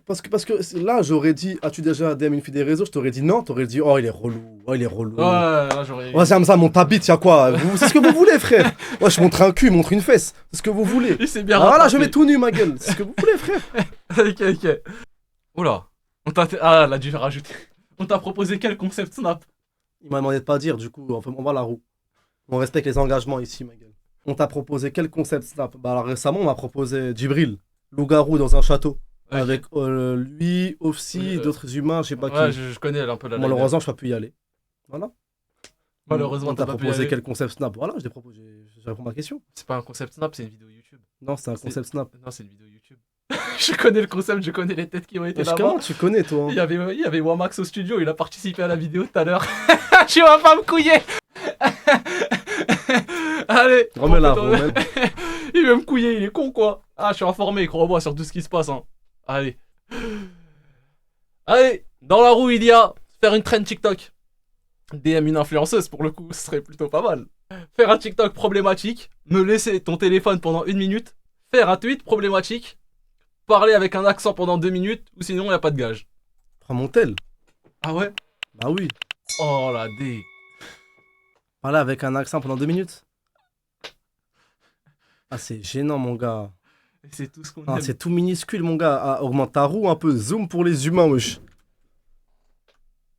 là, j'aurais dit, as-tu déjà DM une fille des réseaux? Je t'aurais dit non, t'aurais dit, oh, il est relou, oh, il est relou. Ouais, là j'aurais. Ouais, c'est comme ça, mon tabit, y'a quoi? C'est ce que vous voulez, frère. Ouais, je montre un cul, montre une fesse. C'est ce que vous voulez. Il s'est bien Ah, voilà, je rattrapé. mets tout nu, ma gueule. C'est ce que vous voulez, frère. Ok. Oula. Ah, elle a dû rajouter. On t'a proposé quel concept Snap? Il m'a demandé de pas dire, du coup, on va à la roue. On respecte les engagements ici, ma gueule. On t'a proposé quel concept Snap? Bah, alors récemment, on m'a proposé Djibril, loup-garou dans un château. Ok. Avec lui, Ofsi, d'autres humains, je sais pas Ouais, qui. je connais un peu la Malheureusement, je n'ai pas pu y aller. Voilà. Malheureusement, on t'a t'as pas pu y proposé aller. quel concept Snap? Voilà, je réponds à ma question. C'est pas un concept Snap, c'est une vidéo YouTube. Non, c'est un concept Snap. Non, c'est une vidéo YouTube. Je connais le concept, je connais les têtes qui ont été Wesh, là-bas. comment tu connais, toi? Il y avait Wamax au studio, il a participé à la vidéo tout à l'heure. Tu vas pas me couiller. Allez, Remets-la, on fait- remets-la. Il veut me couiller, il est con quoi. Ah, je suis informé, crois-moi, sur tout ce qui se passe. Hein. Allez. Allez, dans la roue, il y a faire une trend TikTok. DM une influenceuse, pour le coup, ce serait plutôt pas mal. Faire un TikTok problématique, me laisser ton téléphone pendant 1 minute, faire un tweet problématique, parler avec un accent pendant 2 minutes, ou sinon y a pas de gage. Prends mon tel. Ah ouais? Bah oui. Oh la D. Parler avec un accent pendant 2 minutes. Ah, c'est gênant, mon gars. C'est tout ce qu'on Ah, aime. c'est tout minuscule, mon gars. Ah, augmente ta roue un peu. Zoom pour les humains, wesh.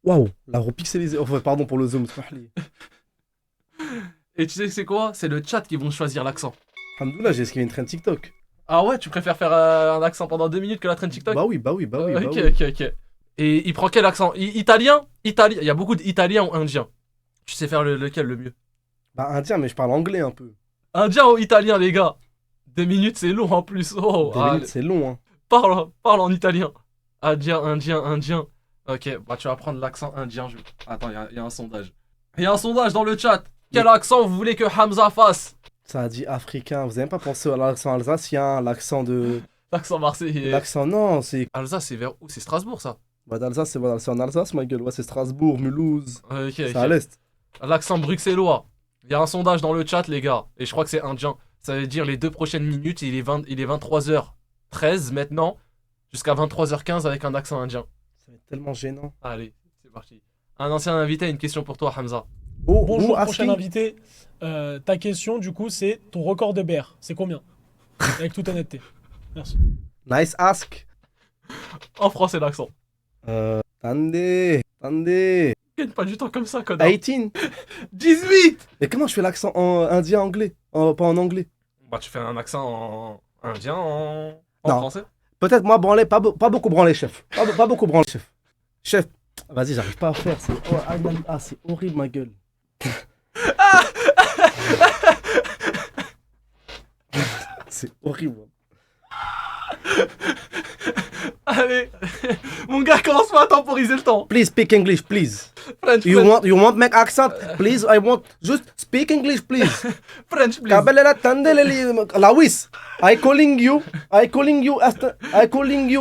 Waouh, la roue pixelisée. Enfin, pardon pour le zoom. Et tu sais c'est quoi? C'est le chat qui vont choisir l'accent. Alhamdoulilah, j'ai esquivé une traîne TikTok. Ah ouais, tu préfères faire un accent pendant 2 minutes que la traîne TikTok? Bah oui, bah oui, bah oui. Bah Ok, oui. ok. Et il prend quel accent? Italien? Italien. Il y a beaucoup d'Italiens ou Indiens. Tu sais faire lequel le mieux? Bah indien, mais je parle anglais un peu. Indien ou italien, les gars? 2 minutes, c'est long en plus. Oh, 2 minutes, c'est long, hein. parle en italien. Indien. Ok, bah tu vas prendre l'accent indien. Attends, il y a un sondage. Il y a un sondage dans le chat. Quel accent vous voulez que Hamza fasse? Ça a dit africain. Vous avez même pas pensé à l'accent alsacien, l'accent de. L'accent marseillais. L'accent, non, c'est. Alsace, c'est vers où? C'est Strasbourg, ça? Bah d'Alsace, c'est en Alsace, ma gueule. Ouais, c'est Strasbourg, Mulhouse. Ok, C'est à l'est. L'accent bruxellois. Il y a un sondage dans le chat, les gars. Et je crois que c'est indien. Ça veut dire les 2 prochaines minutes. Il est 23h13 maintenant. Jusqu'à 23h15 avec un accent indien. Ça va être tellement gênant. Allez, c'est parti. Un ancien invité a une question pour toi, Hamza. Oh, Bonjour, oh, prochain asking. invité. Ta question, du coup, c'est ton record de BR. C'est combien? Avec toute honnêteté. Merci. Nice ask. En français, l'accent. Attendez. Gagne pas du temps comme ça, connard. 18. 18. Et comment je fais l'accent en indien anglais? Pas en anglais. Bah, tu fais un accent en indien en Non. français. Peut-être moi branler, pas beaucoup branler, chef. Pas beaucoup branler, chef. Chef, vas-y, j'arrive pas à faire. C'est horrible, ma gueule. C'est horrible. Allez, mon gars, commence pas à temporiser le temps. Please speak English, please. French, You want make accent? Please, I want just speak English, please. French, please. Kabelela tandeleli Lawis. I calling you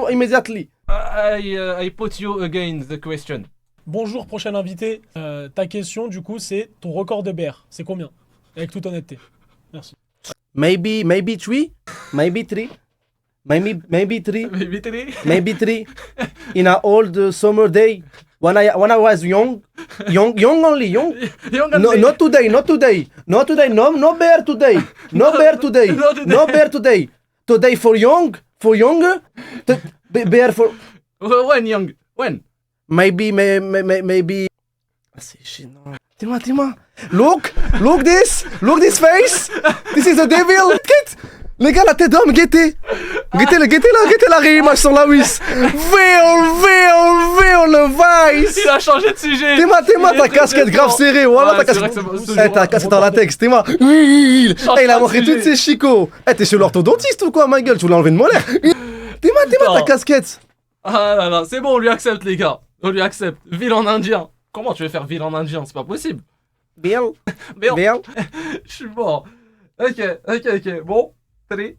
immediately. I put you again the question. Bonjour, prochain invité. Ta question, du coup, c'est ton record de BR. C'est combien? Avec toute honnêteté. Merci. Maybe 3, maybe 3, maybe 3, Maybe three. maybe 3. In a old summer day, when I was young only. No, not today. No bear today. No bear today. Today for younger. Bear for When young? When? maybe. Ah, c'est gênant. Dis-moi. Look this face. This is the devil. Les gars, la tête d'homme, guettez la réimage sur la Wiss. Veil, le vice. Il a changé de sujet. Dis-moi, Il est ta très, casquette très grave fort. serrée. Voilà Ouais, ta c'est casquette. vrai que c'est- Ta casquette en latex, dis-moi. Change Il a pas de montré sujet. toutes ses chicots. T'es chez l'orthodontiste ou quoi, ma gueule? Tu voulais enlever une molaire? Dis-moi ta Putain. casquette. Ah là là, c'est bon, on lui accepte, les gars. On lui accepte. Ville en indien. Comment tu veux faire ville en indien? C'est pas possible. Bien. Merde. Je suis mort. Ok. Bon. Three,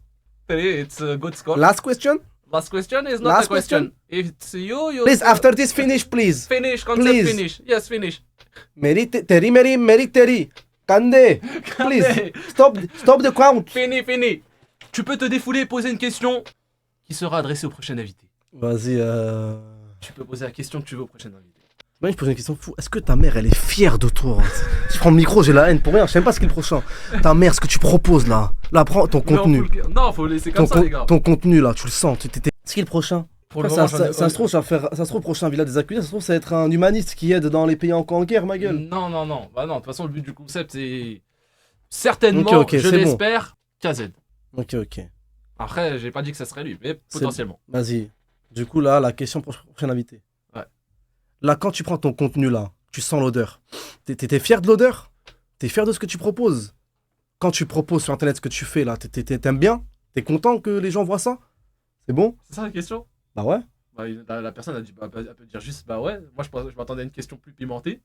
it's a good score. Last question. Last question is not Last a question. If it's you Please, after this finish, please. finish, concept please. finish. Yes, finish. Meriteri. Kande. Please. Stop the count. Fini. Tu peux te défouler et poser une question qui sera adressée au prochain invité. Vas-y, Tu peux poser la question que tu veux au prochain invité. Moi, je pose une question fou. Est-ce que ta mère, elle est fière de toi? Je prends le micro, j'ai la haine pour rien. Je sais même pas ce qui est le prochain. Ta mère, ce que tu proposes là. Là, prends ton contenu. Non, faut le laisser comme ça, les gars. Ton contenu là, tu le sens. Ce qui est le prochain? Pour le Ça moment, se trouve, ça se trouve, prochain Villa des Accusés, ça se trouve, ça va être un humaniste qui aide dans les pays en guerre, ma gueule. Non. Bah non, de toute façon, le but du concept, c'est certainement, Ok, je c'est bon. l'espère, KZ. Ok. Après, j'ai pas dit que ça serait lui, mais potentiellement. Vas-y. Du coup, là, la question pour le prochain invité. Ouais. Là, quand tu prends ton contenu là, tu sens l'odeur. T'es fier de l'odeur? T'es fier de ce que tu proposes? Quand tu proposes sur internet ce que tu fais là, t'aimes bien? T'es content que les gens voient ça? C'est bon? C'est ça la question? Bah ouais. Bah, la personne a dit, bah, elle peut dire juste, bah ouais, moi je m'attendais à une question plus pimentée.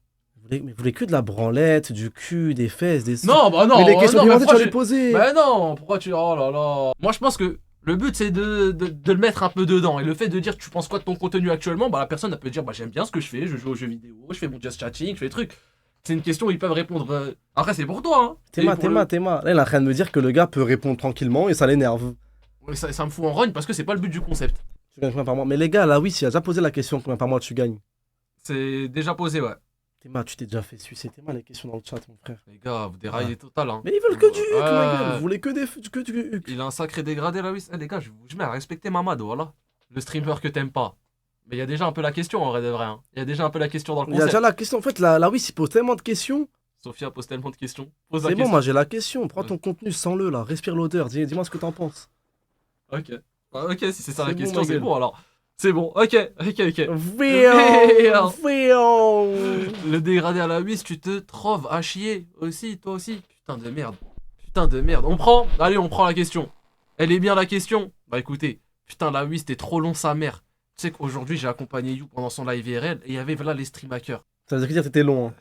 Vous voulez que de la branlette, du cul, des fesses, des... Non, bah non, Mais les questions non, mais pimentées, tu pourquoi vas les poser. Bah non, pourquoi tu... Oh là là. Moi je pense que le but c'est de le mettre un peu dedans. Et le fait de dire tu penses quoi de ton contenu actuellement, bah la personne elle peut dire bah j'aime bien ce que je fais, je joue aux jeux vidéo, je fais mon just chatting, je fais des trucs. C'est une question où ils peuvent répondre. Après, c'est pour toi. Hein. Théma. Là, il est en train de me dire que le gars peut répondre tranquillement et ça l'énerve. Ouais, ça me fout en rogne parce que c'est pas le but du concept. Tu gagnes combien par mois? Mais les gars, là, oui, s'il a déjà posé la question combien par mois tu gagnes. C'est déjà posé, ouais. Théma, tu t'es déjà fait sucer. Théma, les questions dans le chat, mon frère. Les gars, vous déraillez total. Hein. Mais ils veulent que du huc, Ouais. ma gueule. Vous voulez que du huc. Il a un sacré dégradé là, oui. Les gars, je mets à respecter Mamad, voilà. Le streamer que t'aimes pas. Mais il y a déjà un peu la question en vrai de vrai. Hein. Il y a déjà un peu la question dans le Il y a concept. déjà la question. En fait, là, oui, s'il pose tellement de questions. Sophia pose tellement de questions. Pose la C'est bon, question. moi j'ai la question. Prends ton contenu, sens-le là. Respire l'odeur. Dis-moi ce que t'en penses. Ok. Ah, ok, si c'est ça la C'est bon, question, ma c'est gueule. bon alors. C'est bon, ok. Vion. Le dégradé à la 8, tu te trouves à chier aussi, toi aussi. Putain de merde. Putain de merde. On prend. Allez, on prend la question. Elle est bien la question. Bah écoutez, putain la 8 c'était trop long sa mère. Tu sais qu'aujourd'hui j'ai accompagné You pendant son live IRL et il y avait là les stream hackers. Ça veut dire que t'étais long. Hein.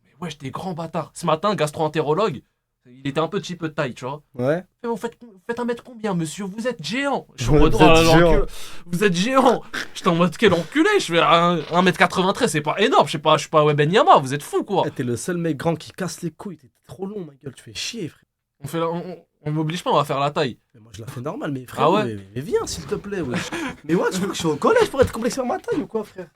Mais wesh, des grands bâtards. Ce matin, gastro-entérologue, il était un petit peu de taille, tu vois. Ouais. Mais vous faites un mètre combien, monsieur? Vous êtes géant. Je suis Vous en mode, êtes oh là là, géant. l'enculé. Vous êtes géant. J'étais en mode, quel enculé. Je fais 1m93, c'est pas énorme. Je suis pas Weben Yama, vous êtes fou, quoi. Eh, t'es le seul mec grand qui casse les couilles. T'es trop long, ma gueule. Tu fais chier, frère. On m'oblige pas, on va faire la taille. Mais moi je la fais normal, mais frère. Ah ouais? Mais viens, s'il te plaît. Ouais. Mais ouais, tu crois que je suis au collège pour être complexé par ma taille ou quoi, frère?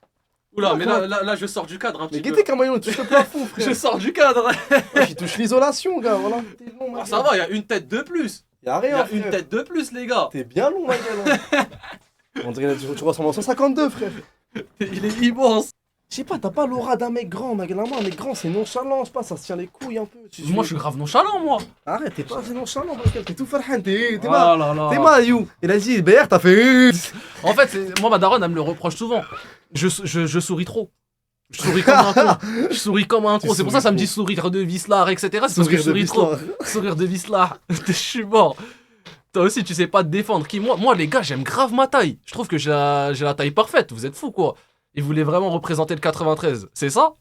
Oula, mais là, je sors du cadre un Mais petit peu. Guettez Camaillon, tu touches le plafond, frère. Je sors du cadre. Ouais, il touche l'isolation, gars. Voilà. T'es long, ma Ah, ça gueule. va, il y a une tête de plus. Y'a Il y rien, a une frère. tête de plus, les gars. T'es bien long, ma gueule. Hein. On dirait que tu ressembles à 152, frère. Il est immense. Je sais pas, t'as pas l'aura d'un mec grand, ma gueule. Un mec grand, c'est nonchalant, je sais pas, ça se tient les couilles un peu. Moi, je suis grave nonchalant, moi. Arrête, t'es pas assez nonchalant, ma gueule. T'es tout farhan, t'es Oh mal. là là. T'es mal, you. Il a dit, BR, t'as fait. En fait, moi, ma daronne, elle me le reproche souvent. Je souris trop. Je souris comme un con. Je souris comme un con. C'est pour ça que ça me dit sourire de Vislar, etc. C'est parce que je souris trop. Sourire de Vislar. Je suis mort. Toi aussi, tu sais pas te défendre. Moi, les gars, j'aime grave ma taille. Je trouve que j'ai la taille parfaite. Vous êtes fous, quoi. Il voulait vraiment représenter le 93. C'est ça?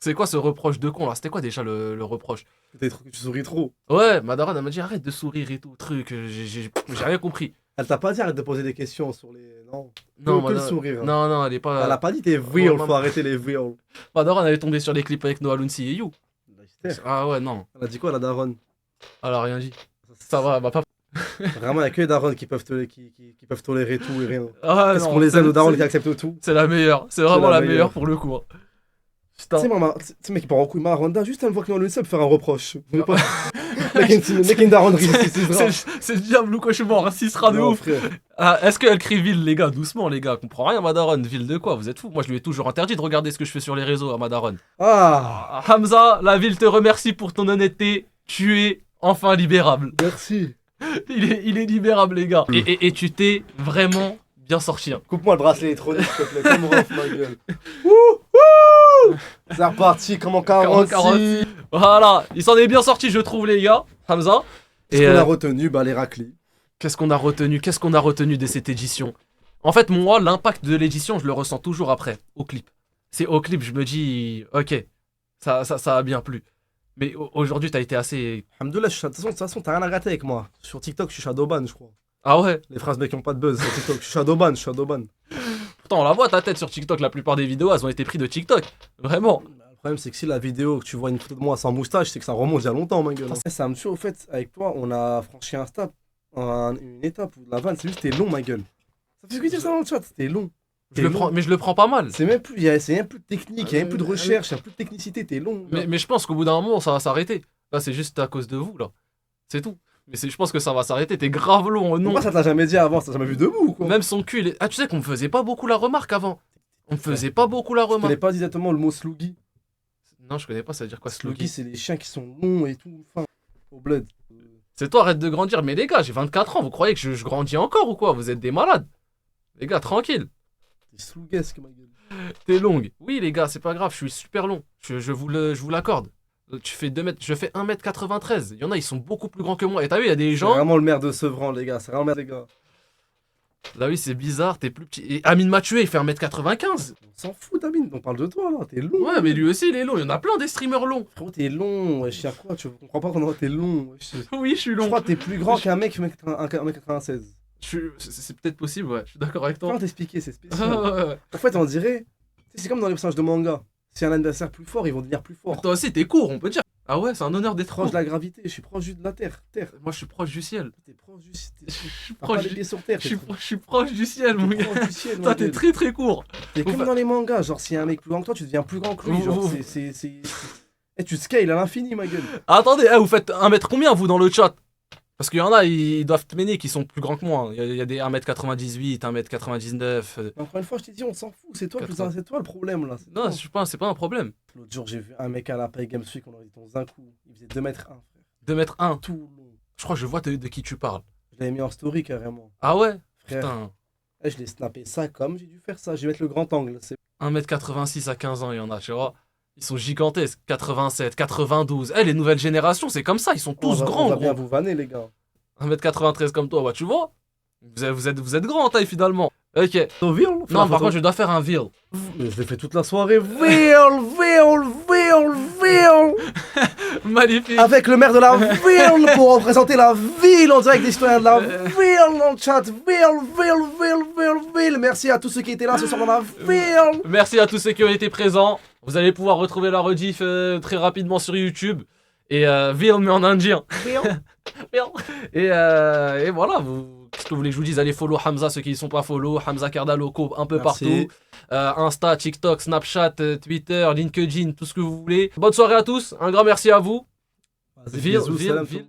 C'est quoi ce reproche de con, là? C'était quoi déjà le reproche? Tu souris trop. Ouais, ma daronne, elle m'a dit arrête de sourire et tout, truc. J'ai rien compris. Elle t'a pas dit arrête de poser des questions sur les. Non. Non, que le sourire. Hein. Non, elle est pas. Elle a pas dit t'es real, maman. faut arrêter les real. Ma daronne, elle est tombée sur les clips avec Noah Lunsi et You. Ah ouais, non. Elle a dit quoi, la daronne? Elle a rien dit. Ça va, bah pas. Vraiment, il y a que les darons qui peuvent tolérer tout et rien. Ah, Parce qu'on les aime, nos darons qui acceptent tout. C'est la meilleure. C'est vraiment la meilleure pour le coup. Hein. Tu sais, maman, tu sais, mec, il part en couille, ma Ronda, juste elle me voit que dans le sub faire un reproche. Mec, une daronnerie, c'est le diable ou quoi, je suis mort, s'il sera de Non, ouf. frère. Ah, est-ce qu'elle crie ville, les gars? Doucement, les gars. Comprends rien, ma daronne. Ville de quoi? Vous êtes fous? Moi, je lui ai toujours interdit de regarder ce que je fais sur les réseaux à ma daronne. Ah, Hamza, la ville te remercie pour ton honnêteté. Tu es enfin libérable. merci. Il est libérable, les gars. Et tu t'es vraiment bien sorti. Hein. Coupe-moi le bracelet électronique, s'il te plaît, comme Rof, ma gueule. Wouh. C'est reparti, comme en 46. Voilà, il s'en est bien sorti, je trouve, les gars. Hamza. Qu'est-ce qu'on a retenu? Bah, les raclis. Qu'est-ce qu'on a retenu de cette édition? En fait, moi, l'impact de l'édition, je le ressens toujours après, au clip. C'est au clip, je me dis, ok, ça a bien plu. Mais aujourd'hui, t'as été assez... Alhamdoulilah, de toute façon, t'as rien à gratter avec moi. Sur TikTok, je suis Shadowban, je crois. Ah ouais? Les phrases mecs qui ont pas de buzz sur TikTok. Je suis Shadowban. Pourtant, on la voit, ta tête sur TikTok, la plupart des vidéos, elles ont été prises de TikTok. Vraiment. Le problème, c'est que si la vidéo, que tu vois une photo de moi sans moustache, c'est que ça remonte il y a longtemps, ma gueule. Ça me tue, au fait, avec toi, on a franchi une étape où la vanne, c'est juste t'es long, ma gueule. Ça fait ce que dire ça dans le chat, t'es long. Mais je le prends pas mal. C'est même plus de technique, il y a même plus de recherche, il y a plus de technicité, t'es long. Mais je pense qu'au bout d'un moment, ça va s'arrêter. Là, c'est juste à cause de vous, là. C'est tout. Mais je pense que ça va s'arrêter, t'es grave long, non. Pourquoi ça te l'a jamais dit avant? Ça t'a jamais vu debout ou quoi? Même son cul, Ah, tu sais qu'on me faisait pas beaucoup la remarque avant. On me faisait pas beaucoup la Je connais remarque. pas exactement le mot sluggy. Non, je connais pas, ça veut dire quoi, Sluggy, sluggy? c'est les chiens qui sont longs et tout, enfin, au bled. C'est toi, arrête de grandir. Mais les gars, j'ai 24 ans, vous croyez que je grandis encore ou quoi? Vous êtes des malades. Les gars, tranquille. T'es sluguesque, ma gueule. T'es longue. Oui, les gars, c'est pas grave, je suis super long. Je vous l'accorde. Tu fais 2 mètres, je fais 1m93. Il y en a, ils sont beaucoup plus grands que moi. Et t'as vu, il y a des C'est gens. vraiment le maire de Sevran, les gars. C'est vraiment le maire des gars. Là, oui, c'est bizarre, t'es plus petit. Et Amine m'a tué, il fait 1m95. On s'en fout, Damine. On parle de toi, là. T'es long. Ouais, mais lui aussi, il est long. Il y en a plein des streamers longs. Frérot, t'es long. Wesh, y'a quoi? Tu comprends pas comment t'es long? Wesh. Oui, je suis Je long. crois que t'es plus grand qu'un mec qui fait 1m96. C'est peut-être possible, ouais. Je suis d'accord avec toi. Comment t'expliquer? C'est spécial. Ouais. En fait, on dirait. Tu sais, c'est comme dans les personnages de manga. Si un adversaire plus fort, ils vont devenir plus forts. Toi aussi, t'es court, on peut dire. Ah ouais, c'est un honneur d'être Proche proche. de la gravité, je suis proche de la terre. Moi, je suis proche du ciel. T'es proche du Je suis T'as proche pas les du... pieds sur terre. Je suis proche du ciel, mon gars. proche du ciel. Toi, ma t'es gueule. très très court. T'es comme dans les mangas, genre s'il y a un mec plus grand que toi, tu deviens plus grand que lui. Genre, Eh, tu scales à l'infini, ma gueule. Attendez, vous faites 1 mètre combien, vous, dans le chat? Parce qu'il y en a, ils doivent te mener qui sont plus grands que moi. Il y a des 1m98, 1m99. Encore une fois, je t'ai dit, on s'en fout. C'est toi, c'est toi le problème là. Non, c'est pas un problème. L'autre jour, j'ai vu un mec à la Paris Games Week, on a dit dans un coup. Il faisait 2m1, frère. 2m1. Tout long. Je crois que je vois de qui tu parles. Je l'avais mis en story carrément. Ah ouais? Frère. Putain. Eh, je l'ai snappé ça comme j'ai dû faire ça. Je vais mettre le grand angle. 1m86 à 15 ans, il y en a, tu vois. Ils sont gigantesques. 87, 92. Les nouvelles générations, c'est comme ça. Ils sont tous grands, On va gros. bien vous vanner, les gars. 1m93 comme toi, bah tu vois. Vous êtes grand en taille finalement. Ok. Non, Non, par contre, je dois faire un veal. Je l'ai fait toute la soirée. Veal. Magnifique. Avec le maire de la ville pour représenter la ville en direct des citoyens de la ville dans le chat. Ville. Merci à tous ceux qui étaient là ce soir dans la ville. Merci à tous ceux qui ont été présents. Vous allez pouvoir retrouver la rediff très rapidement sur YouTube. Et veal, mais en indien. Et voilà, qu'est-ce que vous voulez que je vous dise? Allez follow Hamza, ceux qui ne sont pas follow. Hamza Kardaloco un peu Merci. partout. Insta, TikTok, Snapchat, Twitter, LinkedIn, tout ce que vous voulez. Bonne soirée à tous. Un grand merci à vous. Vas-y, Veal, bisous, veal, salam. veal.